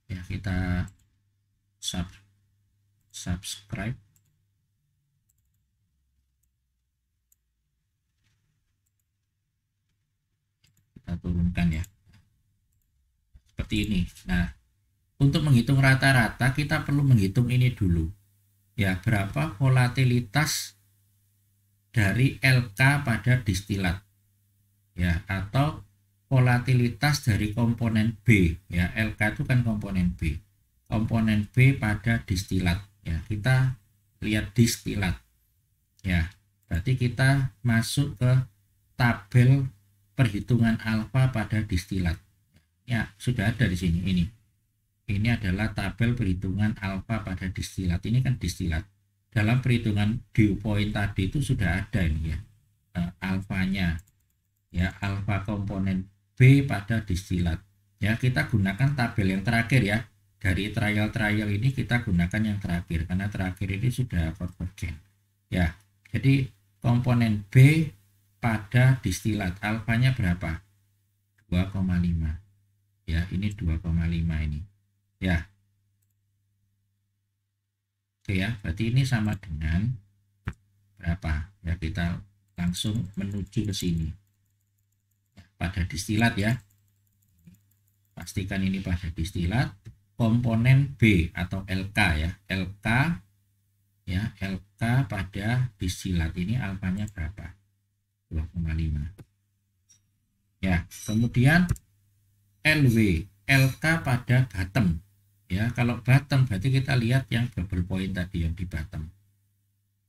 Ya, kita subscribe kita turunkan ya, seperti ini. Nah, untuk menghitung rata-rata kita perlu menghitung ini dulu ya, berapa volatilitas dari LK pada distilat ya, atau volatilitas dari komponen B ya. LK itu kan komponen B, komponen B pada distilat ya. Kita lihat distilat ya, berarti kita masuk ke tabel perhitungan alfa pada distilat ya, sudah ada di sini. Ini adalah tabel perhitungan alfa pada distilat. Ini kan distilat, dalam perhitungan dew point tadi itu sudah ada ini ya, alfanya ya, alfa komponen B pada distilat ya. Kita gunakan tabel yang terakhir ya, dari trial ini kita gunakan yang terakhir karena terakhir ini sudah konvergen ya. Jadi komponen B pada distilat alfanya berapa? 2,5. Ya, ini 2,5 ini. Ya. Oke ya, berarti ini sama dengan berapa? Ya, kita langsung menuju ke sini. Pada distilat ya. Pastikan ini pada distilat. Komponen B atau LK ya. LK ya, LK pada distilat ini alfanya berapa? 2,5. Ya, kemudian LW, LK pada bottom. Ya, kalau bottom berarti kita lihat yang double point tadi yang di bottom.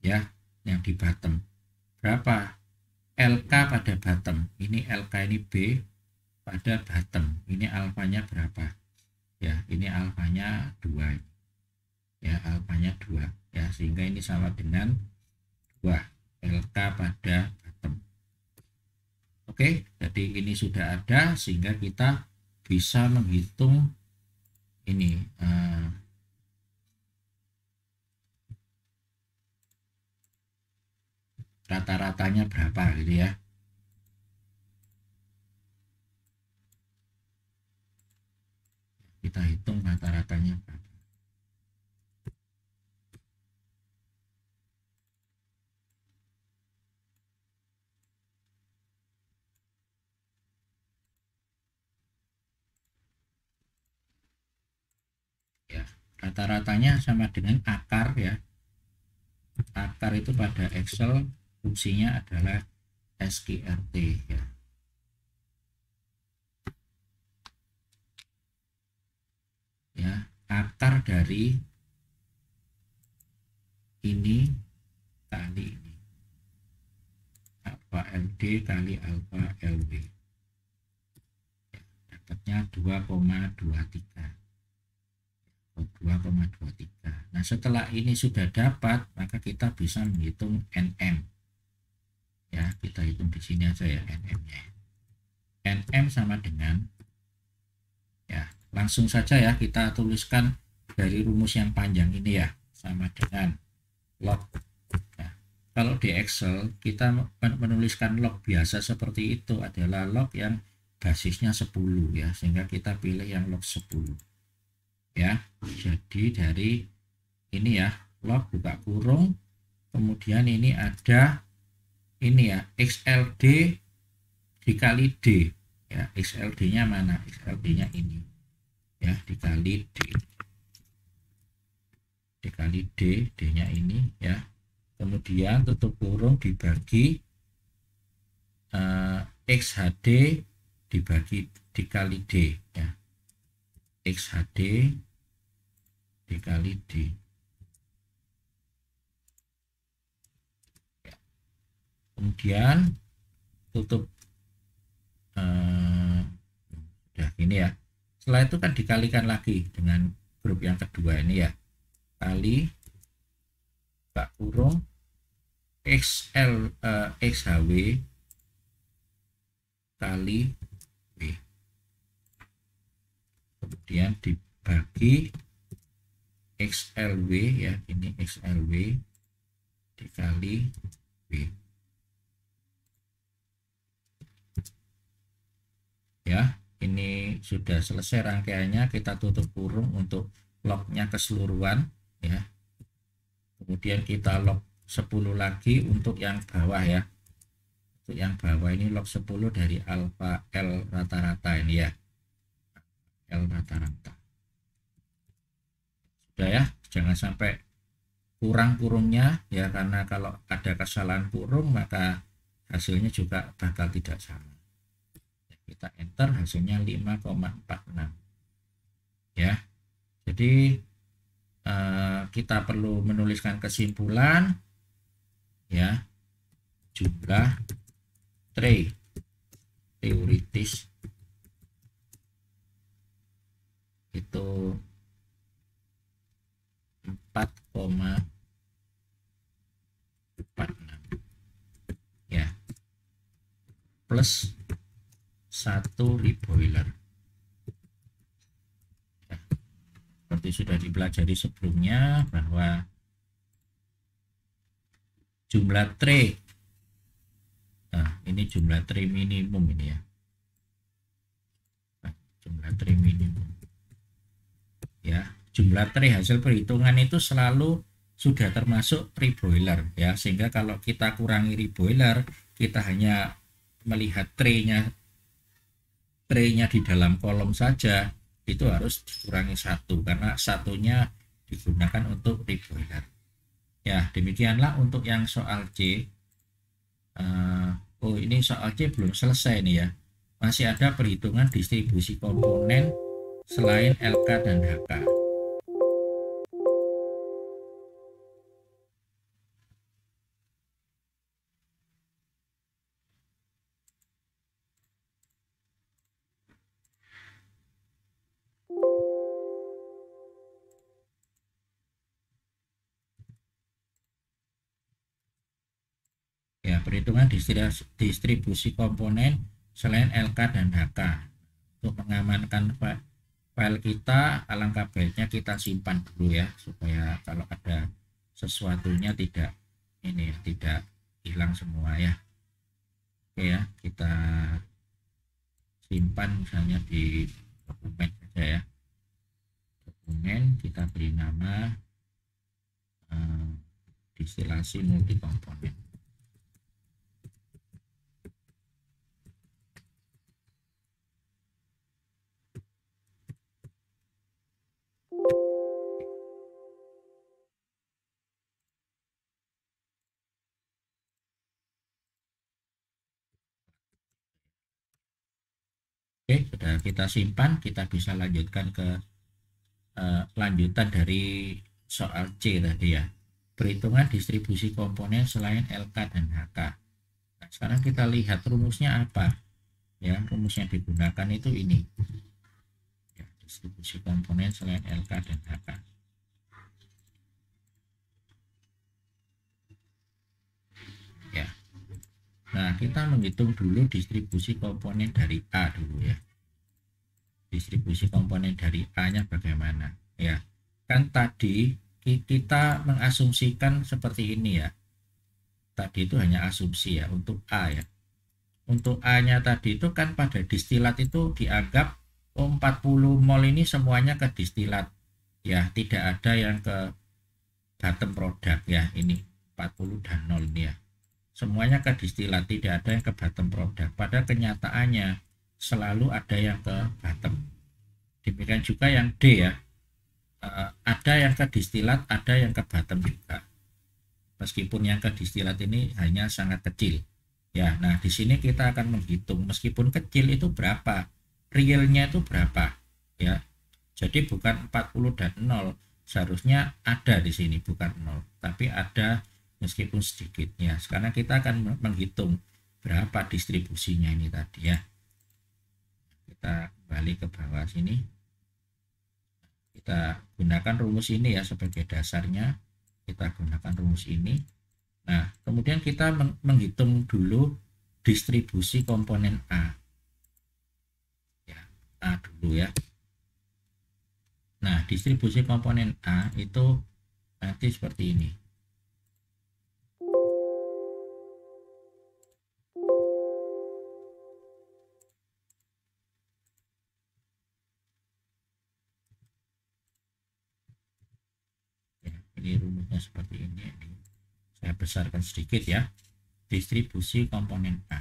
Ya, yang di bottom. Berapa? LK pada bottom. Ini LK ini B pada bottom. Ini alfanya berapa? Ya, ini alfanya 2. Ya, alfanya 2. Ya, sehingga ini sama dengan 2. LK pada bottom. Oke, jadi ini sudah ada sehingga kita bisa menghitung ini rata-ratanya berapa gitu ya. Kita hitung rata-ratanya berapa. Ya, rata-ratanya sama dengan akar ya. Akar itu pada Excel fungsinya adalah SQRT ya. Ya, akar dari ini kali ini. Alfa LD kali alfa LW. Ya, dapatnya 2,23. 2,23. Nah, setelah ini sudah dapat, maka kita bisa menghitung NM. Ya, kita hitung di sini aja ya NM-nya. NM sama dengan, ya, langsung saja ya kita tuliskan dari rumus yang panjang ini ya, sama dengan log. Ya, kalau di Excel kita menuliskan log biasa seperti itu adalah log yang basisnya 10 ya, sehingga kita pilih yang log 10. Ya, jadi dari ini ya, log buka kurung, kemudian ini ada ini ya, XLD dikali D ya. XLD-nya mana? XLD-nya ini ya, dikali D, D-nya ini ya, kemudian tutup kurung dibagi XHD dikali D ya, XHD dikali D ya. Kemudian tutup udah gini ya. Setelah itu kan dikalikan lagi dengan grup yang kedua ini ya, kali buka kurung XHW kali W, kemudian dibagi XLW ya, ini XLW dikali W ya. Ini sudah selesai rangkaiannya, kita tutup kurung untuk lognya keseluruhan ya, kemudian kita log 10 lagi untuk yang bawah ya. Untuk yang bawah ini log 10 dari alfa L rata-rata ini ya, L rata-rata. Sudah ya, jangan sampai kurang kurungnya ya, karena kalau ada kesalahan kurung maka hasilnya juga bakal tidak sama. Kita enter, hasilnya 5,46 ya. Jadi kita perlu menuliskan kesimpulan ya, jumlah tray teoritis itu 4,46 ya, plus 1 reboiler ya. Seperti sudah dipelajari sebelumnya bahwa jumlah tray. Nah, ini jumlah tray minimum ini ya. Nah, jumlah tray minimum. Ya, jumlah tray hasil perhitungan itu selalu sudah termasuk reboiler ya, sehingga kalau kita kurangi reboiler, kita hanya melihat traynya di dalam kolom saja, itu harus dikurangi satu karena satunya digunakan untuk reboiler. Ya, demikianlah untuk yang soal C. Oh, ini soal C belum selesai nih ya, masih ada perhitungan distribusi komponen selain LK dan HK. Ya, perhitungan distribusi komponen selain LK dan HK. Untuk mengamankan file kita, alangkah baiknya kita simpan dulu ya, supaya kalau ada sesuatunya tidak hilang semua ya. Oke ya, kita simpan misalnya di dokumen saja ya. Dokumen kita beri nama distilasi multi komponen. Oke, sudah kita simpan, kita bisa lanjutkan ke lanjutan dari soal C tadi ya. Perhitungan distribusi komponen selain LK dan HK. Nah, sekarang kita lihat rumusnya apa. Ya, rumus yang digunakan itu ini. Ya, distribusi komponen selain LK dan HK. Ya. Nah, kita menghitung dulu distribusi komponen dari A dulu ya. Distribusi komponen dari A-nya bagaimana? Ya, kan tadi kita mengasumsikan seperti ini ya. Tadi itu hanya asumsi ya untuk A ya. Untuk A-nya tadi itu kan pada distilat itu dianggap 40 mol ini semuanya ke distilat. Ya, tidak ada yang ke bottom product ya, ini 40 dan 0 ini ya. Semuanya ke distilat, tidak ada yang ke bottom product. Pada kenyataannya selalu ada yang ke bottom. Demikian juga yang D ya. Ada yang ke distilat, ada yang ke bottom juga. Meskipun yang ke distilat ini hanya sangat kecil. Ya, nah di sini kita akan menghitung meskipun kecil itu berapa, realnya itu berapa, ya. Jadi bukan 40 dan 0, seharusnya ada di sini bukan 0, tapi ada meskipun sedikit ya. Sekarang kita akan menghitung berapa distribusinya ini tadi ya. Kita kembali ke bawah sini. Kita gunakan rumus ini ya sebagai dasarnya. Kita gunakan rumus ini. Nah, kemudian kita menghitung dulu distribusi komponen A. Ya, A dulu ya. Nah, distribusi komponen A itu nanti seperti ini. Ya, ini rumusnya seperti ini. Saya besarkan sedikit ya. Distribusi komponen A.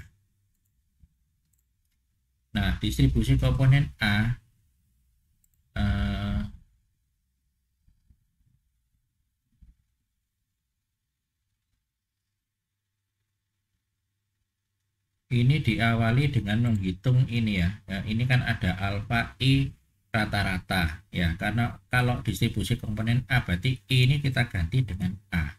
Nah, distribusi komponen A ini diawali dengan menghitung ini ya. Ini kan ada alfa I rata-rata ya. Karena kalau distribusi komponen A berarti I ini kita ganti dengan A.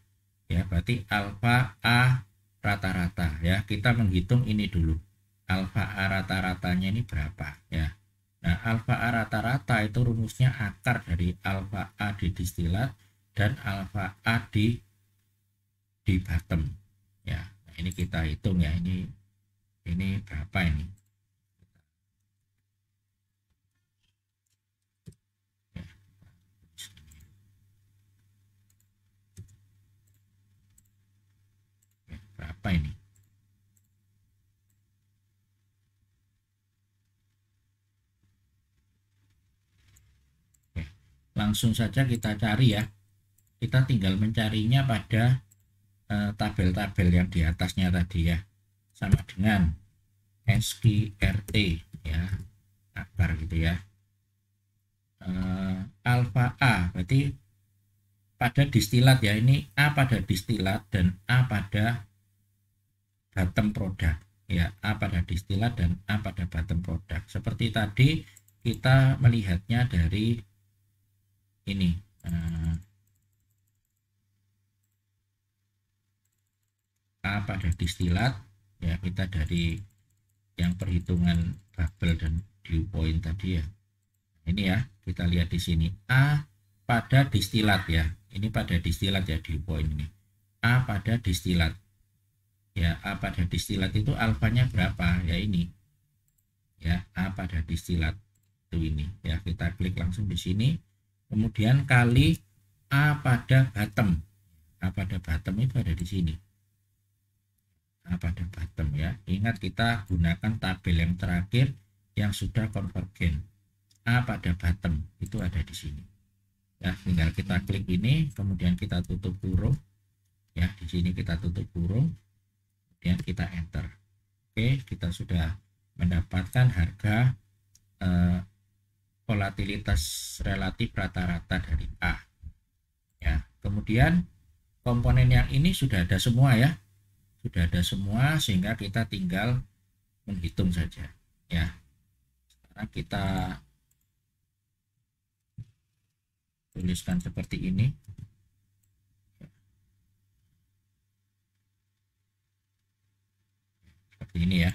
Ya, berarti alfa A rata-rata ya. Kita menghitung ini dulu. Alfa A rata-ratanya ini berapa ya. Nah, alfa A rata-rata itu rumusnya akar dari alfa A di distilat dan alfa A di bottom ya. Nah, ini kita hitung ya. Ini berapa ini? Ya. apa ini? Oke, langsung saja kita cari ya. Kita tinggal mencarinya pada tabel-tabel yang di atasnya tadi ya. Sama dengan SQRT ya, akar gitu ya. Alfa A berarti pada distilat ya, ini A pada distilat dan A pada bottom product ya, A pada distilat dan A pada bottom product. Seperti tadi kita melihatnya dari ini A pada distilat ya, kita dari yang perhitungan bubble dan dew point tadi ya. Ini ya, kita lihat di sini A pada distilat ya. Ini pada distilat ya, dew point ini. A pada distilat. Ya, A pada distilat itu alfanya berapa? Ya ini. Ya, A pada distilat itu ini. Ya, kita klik langsung di sini. Kemudian kali A pada bottom. A pada bottom itu ada di sini. A pada bottom ya. Ingat kita gunakan tabel yang terakhir yang sudah konvergen. A pada bottom itu ada di sini ya, tinggal kita klik ini, kemudian kita tutup kurung ya, di sini kita tutup kurung, kemudian kita enter. Oke, kita sudah mendapatkan harga volatilitas relatif rata-rata dari A ya. Kemudian komponen yang ini sudah ada semua ya, sudah ada semua, sehingga kita tinggal menghitung saja ya. Sekarang kita tuliskan seperti ini. Seperti ini ya.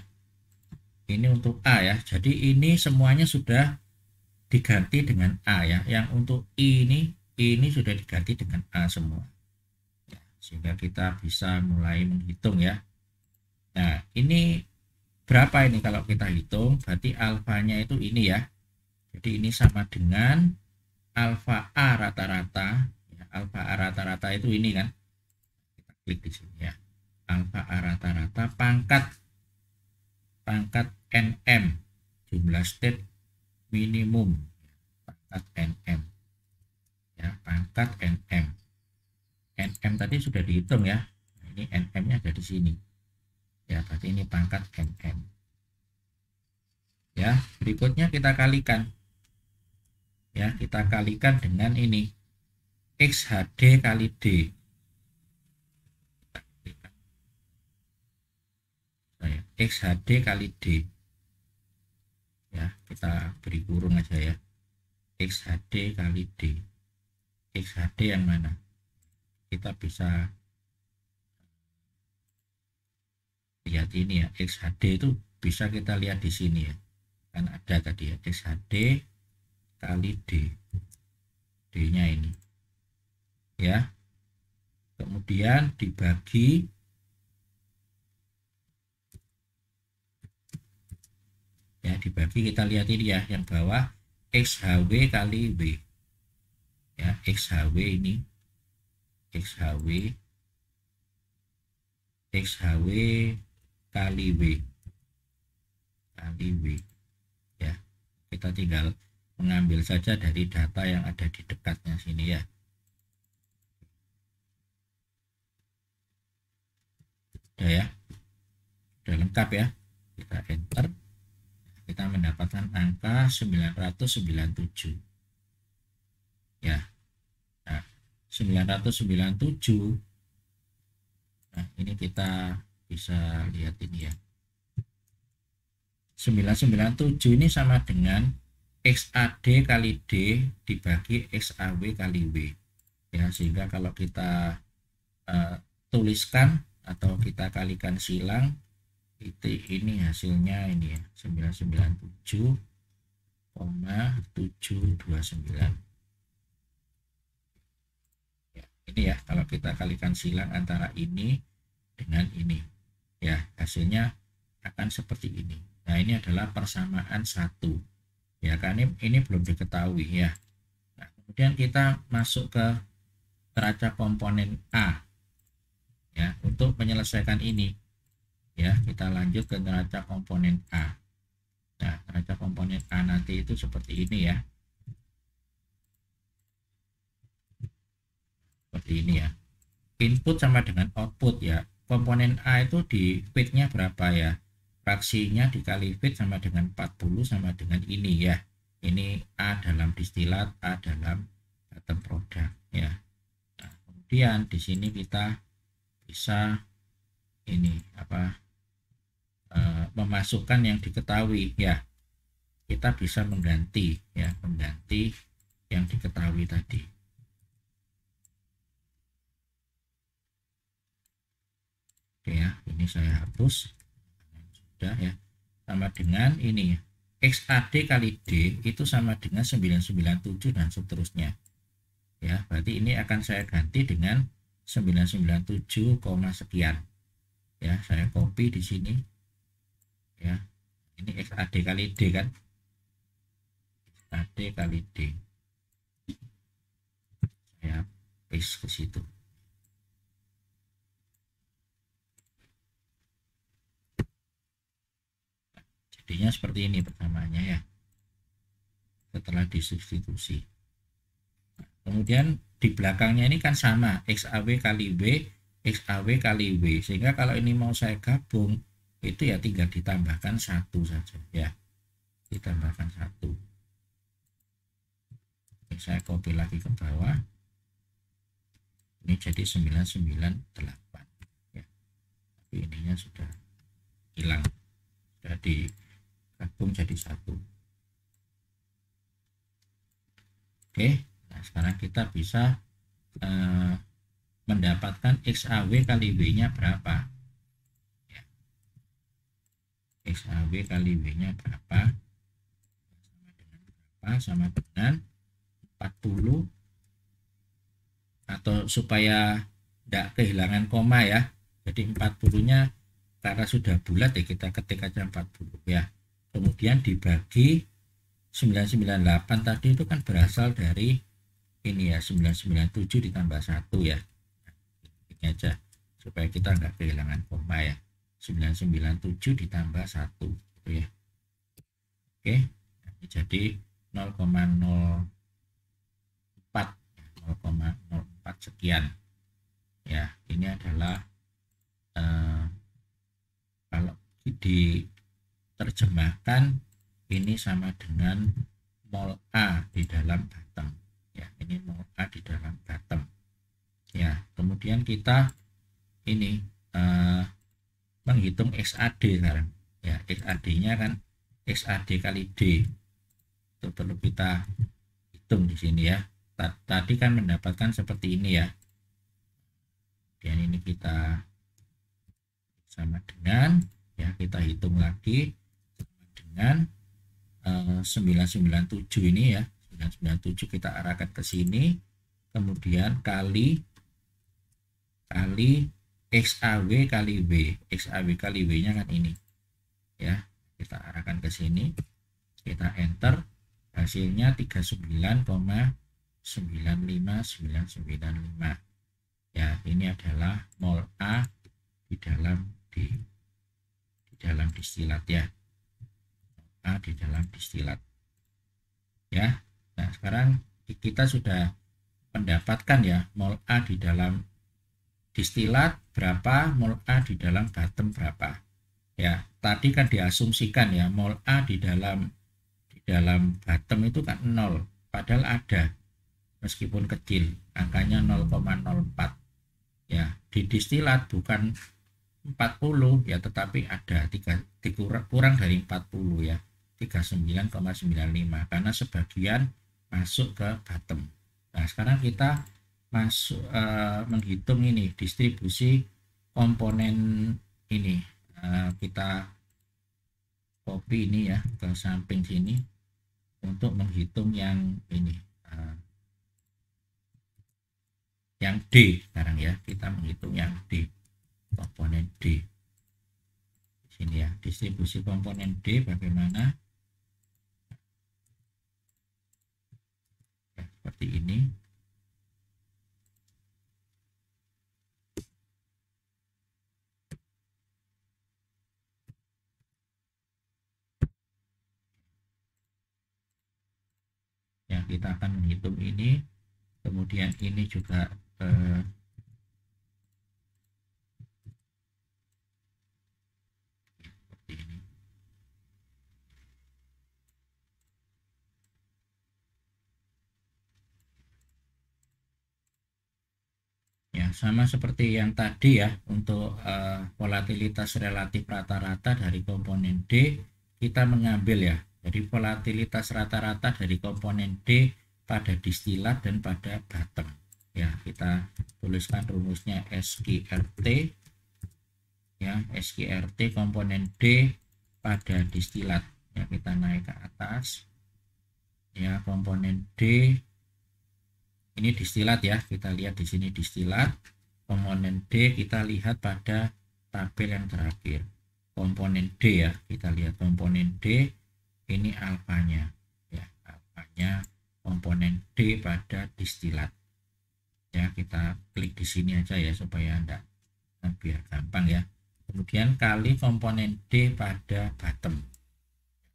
Ini untuk A ya. Jadi ini semuanya sudah diganti dengan A ya. Yang untuk ini sudah diganti dengan A semua. Ya, sehingga kita bisa mulai menghitung ya. Nah, ini berapa ini kalau kita hitung? Berarti alfanya itu ini ya. Jadi ini sama dengan alfa A rata-rata ya, alfa A rata-rata itu ini kan, kita klik di sini ya, alfa A rata-rata pangkat NM, jumlah state minimum, pangkat NM ya, pangkat NM tadi sudah dihitung ya. Nah, ini NM nya ada di sini ya, berarti ini pangkat NM ya. Berikutnya kita kalikan ya, kita kalikan dengan ini XHD kali D. XHD kali D ya, kita beri kurung aja ya, XHD kali D. XHD yang mana? Kita bisa lihat ini ya, XHD itu bisa kita lihat di sini ya, kan ada tadi ya, XHD kali D, D-nya ini ya, kemudian dibagi ya, dibagi, kita lihat ini ya, yang bawah XHW kali W ya, XHW ini, XHW kali W ya, kita tinggal mengambil saja dari data yang ada di dekatnya sini ya. Udah ya, udah lengkap ya, kita enter, kita mendapatkan angka 997 ya. Nah, 997, nah ini kita bisa lihat ini ya, 997 ini sama dengan XAD kali D dibagi XAW kali W ya, sehingga kalau kita tuliskan atau kita kalikan silang itu, ini hasilnya ini ya, 997,729 ya. Ini ya, kalau kita kalikan silang antara ini dengan ini ya, hasilnya akan seperti ini. Nah, ini adalah persamaan satu ya, kan ini belum diketahui ya. Nah, kemudian kita masuk ke neraca komponen A Ya, untuk menyelesaikan ini ya, kita lanjut ke neraca komponen A. Nah, neraca komponen A nanti itu seperti ini ya. Seperti ini ya. Input sama dengan output ya. Komponen A itu di feed-nya berapa ya? Fraksinya dikali feed sama dengan 40 sama dengan ini ya. Ini A dalam distilat, A dalam bottom product ya. Nah, kemudian di sini kita bisa ini apa, memasukkan yang diketahui ya. Kita bisa mengganti ya, mengganti yang diketahui tadi. Oke ya, ini saya hapus. Sudah ya. Sama dengan ini ya. XAD kali D itu sama dengan 997 dan seterusnya. Ya, berarti ini akan saya ganti dengan 997, sekian. Ya, saya copy di sini. Ya. Ini XAD kali D kan? XAD kali D. Saya paste ke situ. Jadinya seperti ini pertamaannya ya. Setelah disubstitusi. Kemudian di belakangnya ini kan sama, XAW kali W, XAW kali W. Sehingga kalau ini mau saya gabung, itu ya tinggal ditambahkan 1 saja ya. Ditambahkan 1. Ini saya copy lagi ke bawah. Ini jadi 998 ya. Tapi ininya sudah hilang. Sudah digabung jadi 1. Oke. Nah, sekarang kita bisa mendapatkan XAW kali W-nya berapa. Ya. XAW kali W-nya berapa? Sama dengan 40, atau supaya tidak kehilangan koma ya. Jadi 40-nya karena sudah bulat ya kita ketik aja 40 ya. Kemudian dibagi 998 tadi itu kan berasal dari ini ya, 997 ditambah 1 ya. Ini aja supaya kita nggak kehilangan koma ya. 997 ditambah 1 gitu ya. Oke, jadi 0,04 sekian ya. Ini adalah kalau diterjemahkan ini sama dengan mol A di dalam bottom ya. Ini mol A di dalam bottom ya. Kemudian kita ini menghitung XAD sekarang ya. XAD nya kan XAD kali D itu perlu kita hitung di sini ya. Tadi kan mendapatkan seperti ini ya. Dan ini kita sama dengan ya, kita hitung lagi sama dengan 997 ini ya. 997 kita arahkan ke sini, kemudian kali XAW kali W. XAW kali W nya kan ini ya. Kita arahkan ke sini, kita enter, hasilnya 39,95995 ya. Ini adalah mol A di dalam distilat ya. A di dalam distilat ya. Nah, sekarang kita sudah mendapatkan ya mol A di dalam distilat berapa, mol A di dalam bottom berapa ya. Tadi kan diasumsikan ya mol A di dalam bottom itu kan 0, padahal ada meskipun kecil, angkanya 0,04 ya. Di distilat bukan 40 ya, tetapi ada kurang dari 40 ya, 39,95 karena sebagian masuk ke bottom. Nah, sekarang kita menghitung ini distribusi komponen ini. Kita copy ini ya ke samping sini untuk menghitung yang ini, yang D sekarang ya. Kita menghitung yang D, komponen D di sini ya. Distribusi komponen D bagaimana ya, seperti ini kita akan menghitung ini, kemudian ini juga seperti ini. Ya, sama seperti yang tadi ya, untuk volatilitas relatif rata-rata dari komponen D, kita mengambil ya, jadi volatilitas rata-rata dari komponen D pada distilat dan pada bottom. Ya, kita tuliskan rumusnya SQRT, ya, SQRT komponen D pada distilat. Ya, kita naik ke atas. Ya, komponen D ini distilat ya, kita lihat di sini distilat. Komponen D kita lihat pada tabel yang terakhir. Komponen D ya, kita lihat komponen D ini alfanya ya, alfanya komponen D pada distilat. Ya, kita klik di sini aja ya supaya Anda biar gampang ya. Kemudian kali komponen D pada bottom.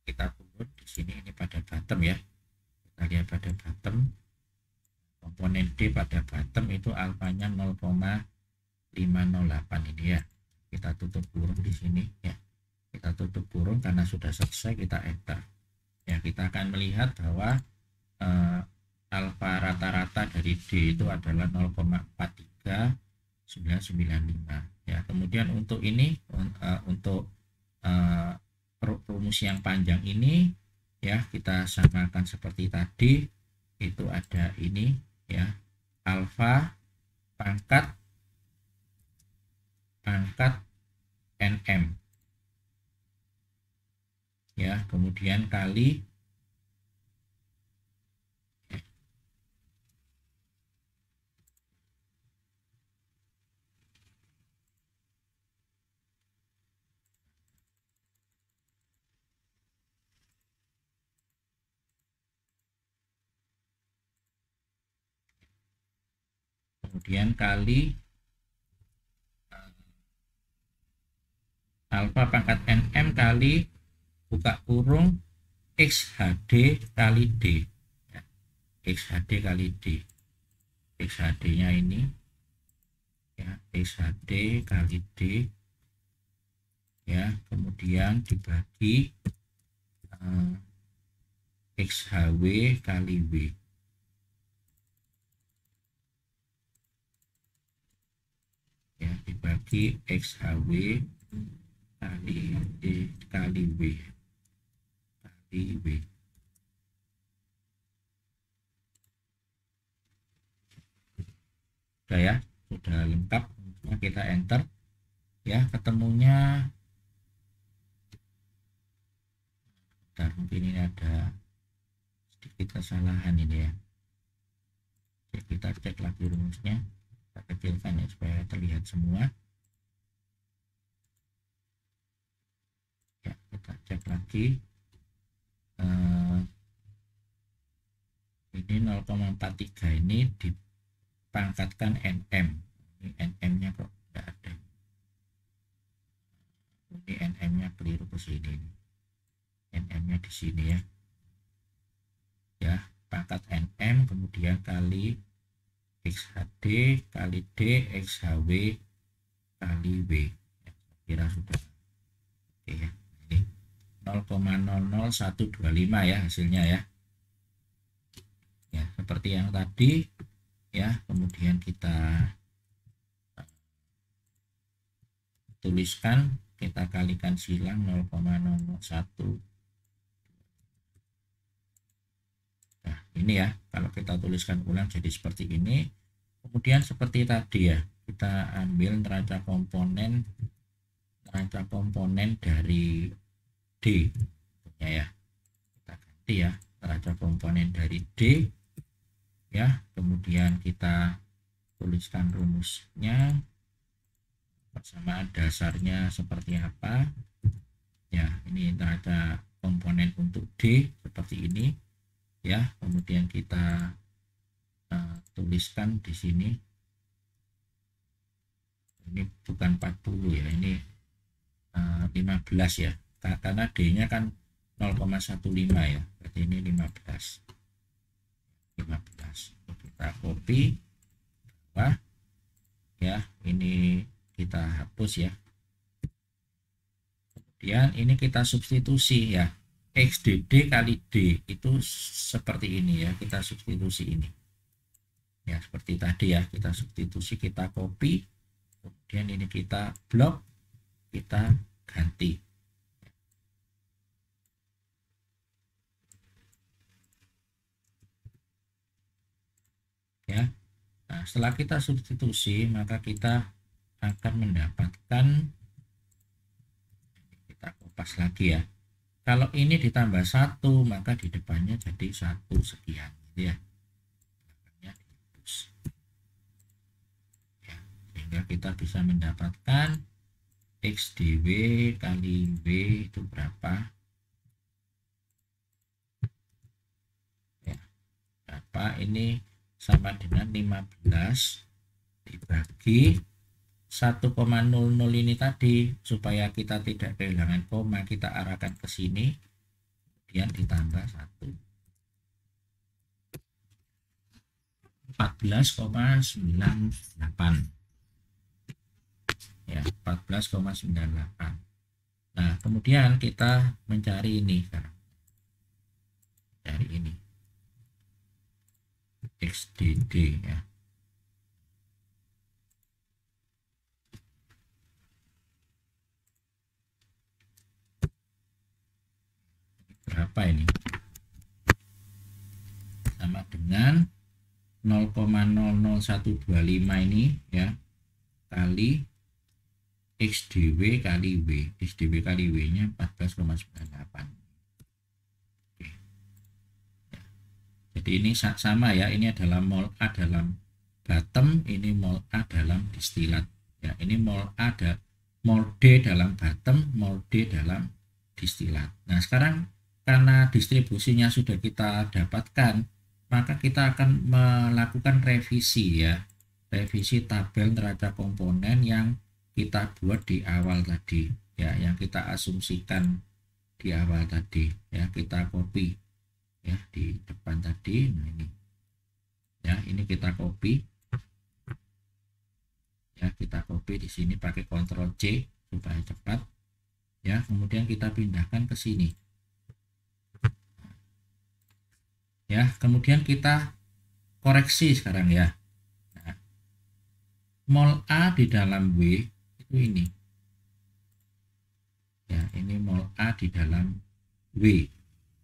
Kita turun di sini, ini pada bottom ya. Kita lihat pada bottom. Komponen D pada bottom itu alfanya 0,508 ini ya. Kita tutup kurung di sini ya. Kita tutup kurung karena sudah selesai, kita enter. Ya, kita akan melihat bahwa alfa rata-rata dari D itu adalah 0,43995 ya. Kemudian untuk ini untuk rumus yang panjang ini ya, kita samakan seperti tadi, itu ada ini ya, alfa pangkat NM ya, kemudian kali kemudian kali alfa pangkat NM kali buka kurung XHD kali D ya. XHD kali D, XHD nya ini ya, XHD kali D ya, kemudian dibagi XHW kali W ya, dibagi XHW kali D kali W kali W. Sudah ya, sudah lengkap. Kita enter ya, ketemunya bentar, mungkin ini ada sedikit kesalahan ini ya. Oke, kita cek lagi rumusnya, kita kecilkan ya supaya terlihat semua ya. Kita cek lagi ini 0,43 ini dipangkatkan NM. Ini NM nya kok tidak ada, ini NM nya keliru ke sini, NM nya di sini ya. Ya, pangkat NM kemudian kali XHD kali D XHW kali W ya, kira sudah oke ya. Ini 0,00125 ya hasilnya ya. Ya, seperti yang tadi ya. Kemudian kita tuliskan, kita kalikan silang 0,001. Nah, ini ya, kalau kita tuliskan ulang jadi seperti ini. Kemudian seperti tadi ya, kita ambil neraca komponen dari D ya. Kita ganti ya, neraca komponen dari D ya. Kemudian kita tuliskan rumusnya, persamaan dasarnya seperti apa ya. Ini neraca komponen untuk D seperti ini ya. Kemudian kita tuliskan di sini, ini bukan 40 ya, ini 15 ya, karena D nya kan 0,15 ya, berarti ini 15 15. Kita copy bawah ya, ini kita hapus ya. Kemudian ini kita substitusi ya, XDD kali D itu seperti ini ya, kita substitusi ini ya, seperti tadi ya, kita substitusi, kita copy, kemudian ini kita blok, kita ganti ya. Nah, setelah kita substitusi, maka kita akan mendapatkan, kita kopas lagi ya, kalau ini ditambah 1 maka di depannya jadi 1 sekian gitu ya, belakangnya dihapus ya, sehingga kita bisa mendapatkan X dW kali W itu berapa ya, berapa, ini sama dengan 15 dibagi 1,00 ini tadi, supaya kita tidak kehilangan koma kita arahkan ke sini, kemudian ditambah 1, 14,98 ya, 14,98. Nah kemudian kita mencari ini sekarang, cari ini XDD ya. Berapa ini? Sama dengan 0,00125 ini ya, kali XDW kali W. XDW kali W nya 14,98. Oke. Ya. Jadi ini sama ya, ini adalah mol A dalam bottom, ini mol A dalam distilat ya, ini mol A mol D dalam bottom, mol D dalam distilat. Nah sekarang karena distribusinya sudah kita dapatkan, maka kita akan melakukan revisi ya, revisi tabel neraca komponen yang kita buat di awal tadi ya, yang kita asumsikan di awal tadi ya, kita copy ya di depan tadi. Nah ini ya, ini kita copy ya, kita copy di sini pakai Ctrl C supaya cepat ya, kemudian kita pindahkan ke sini ya, kemudian kita koreksi sekarang ya. Nah, mol A di dalam W itu ini ya, ini mol A di dalam W,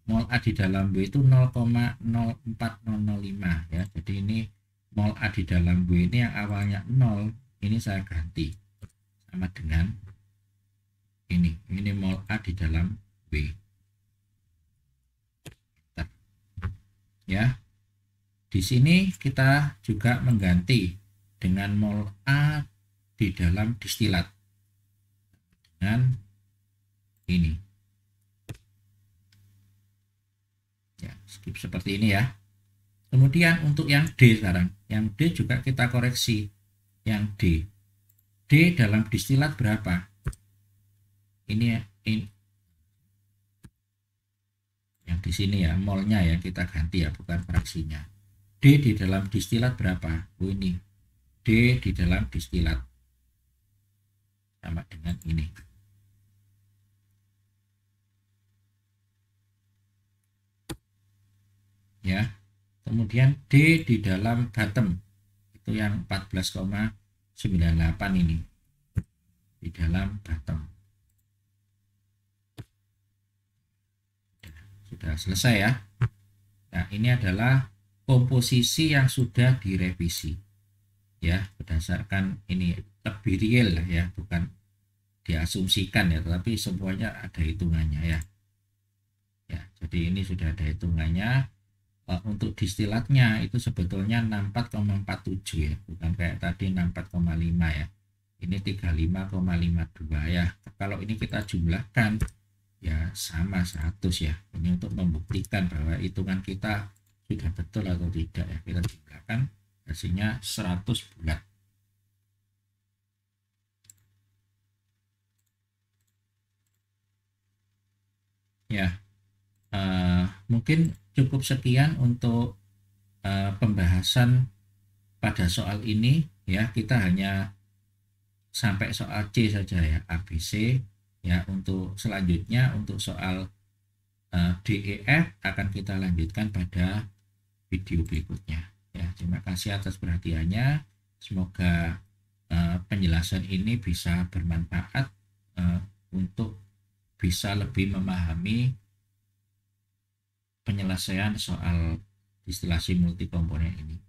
mol A di dalam W itu 0,04005 ya, jadi ini mol A di dalam W ini yang awalnya 0, ini saya ganti sama dengan ini mol A di dalam W ya. Di sini kita juga mengganti dengan mol A di dalam distilat dengan ini ya, skip seperti ini ya. Kemudian untuk yang D sekarang, yang D juga kita koreksi, yang D dalam distilat berapa, ini yang di sini ya, molnya ya kita ganti ya, bukan fraksinya. D di dalam distilat berapa? Oh ini D di dalam distilat sama dengan ini ya. Kemudian D di dalam bottom itu yang 14,98 ini di dalam bottom. Sudah selesai ya. Nah ini adalah komposisi yang sudah direvisi ya, berdasarkan ini lebih real ya, bukan diasumsikan ya, tetapi semuanya ada hitungannya ya. Ya, jadi ini sudah ada hitungannya. Untuk distilatnya itu sebetulnya 64,47 ya, bukan kayak tadi 64,5 ya. Ini 35,52 ya. Kalau ini kita jumlahkan ya sama 100 ya. Ini untuk membuktikan bahwa hitungan kita sudah betul atau tidak ya. Kita jumlahkan, hasilnya 100 bulat. Ya, mungkin cukup sekian untuk pembahasan pada soal ini ya, kita hanya sampai soal C saja ya, ABC ya. Untuk selanjutnya untuk soal DEF akan kita lanjutkan pada video berikutnya ya. Terima kasih atas perhatiannya. Semoga penjelasan ini bisa bermanfaat untuk bisa lebih memahami penyelesaian soal distilasi multikomponen ini.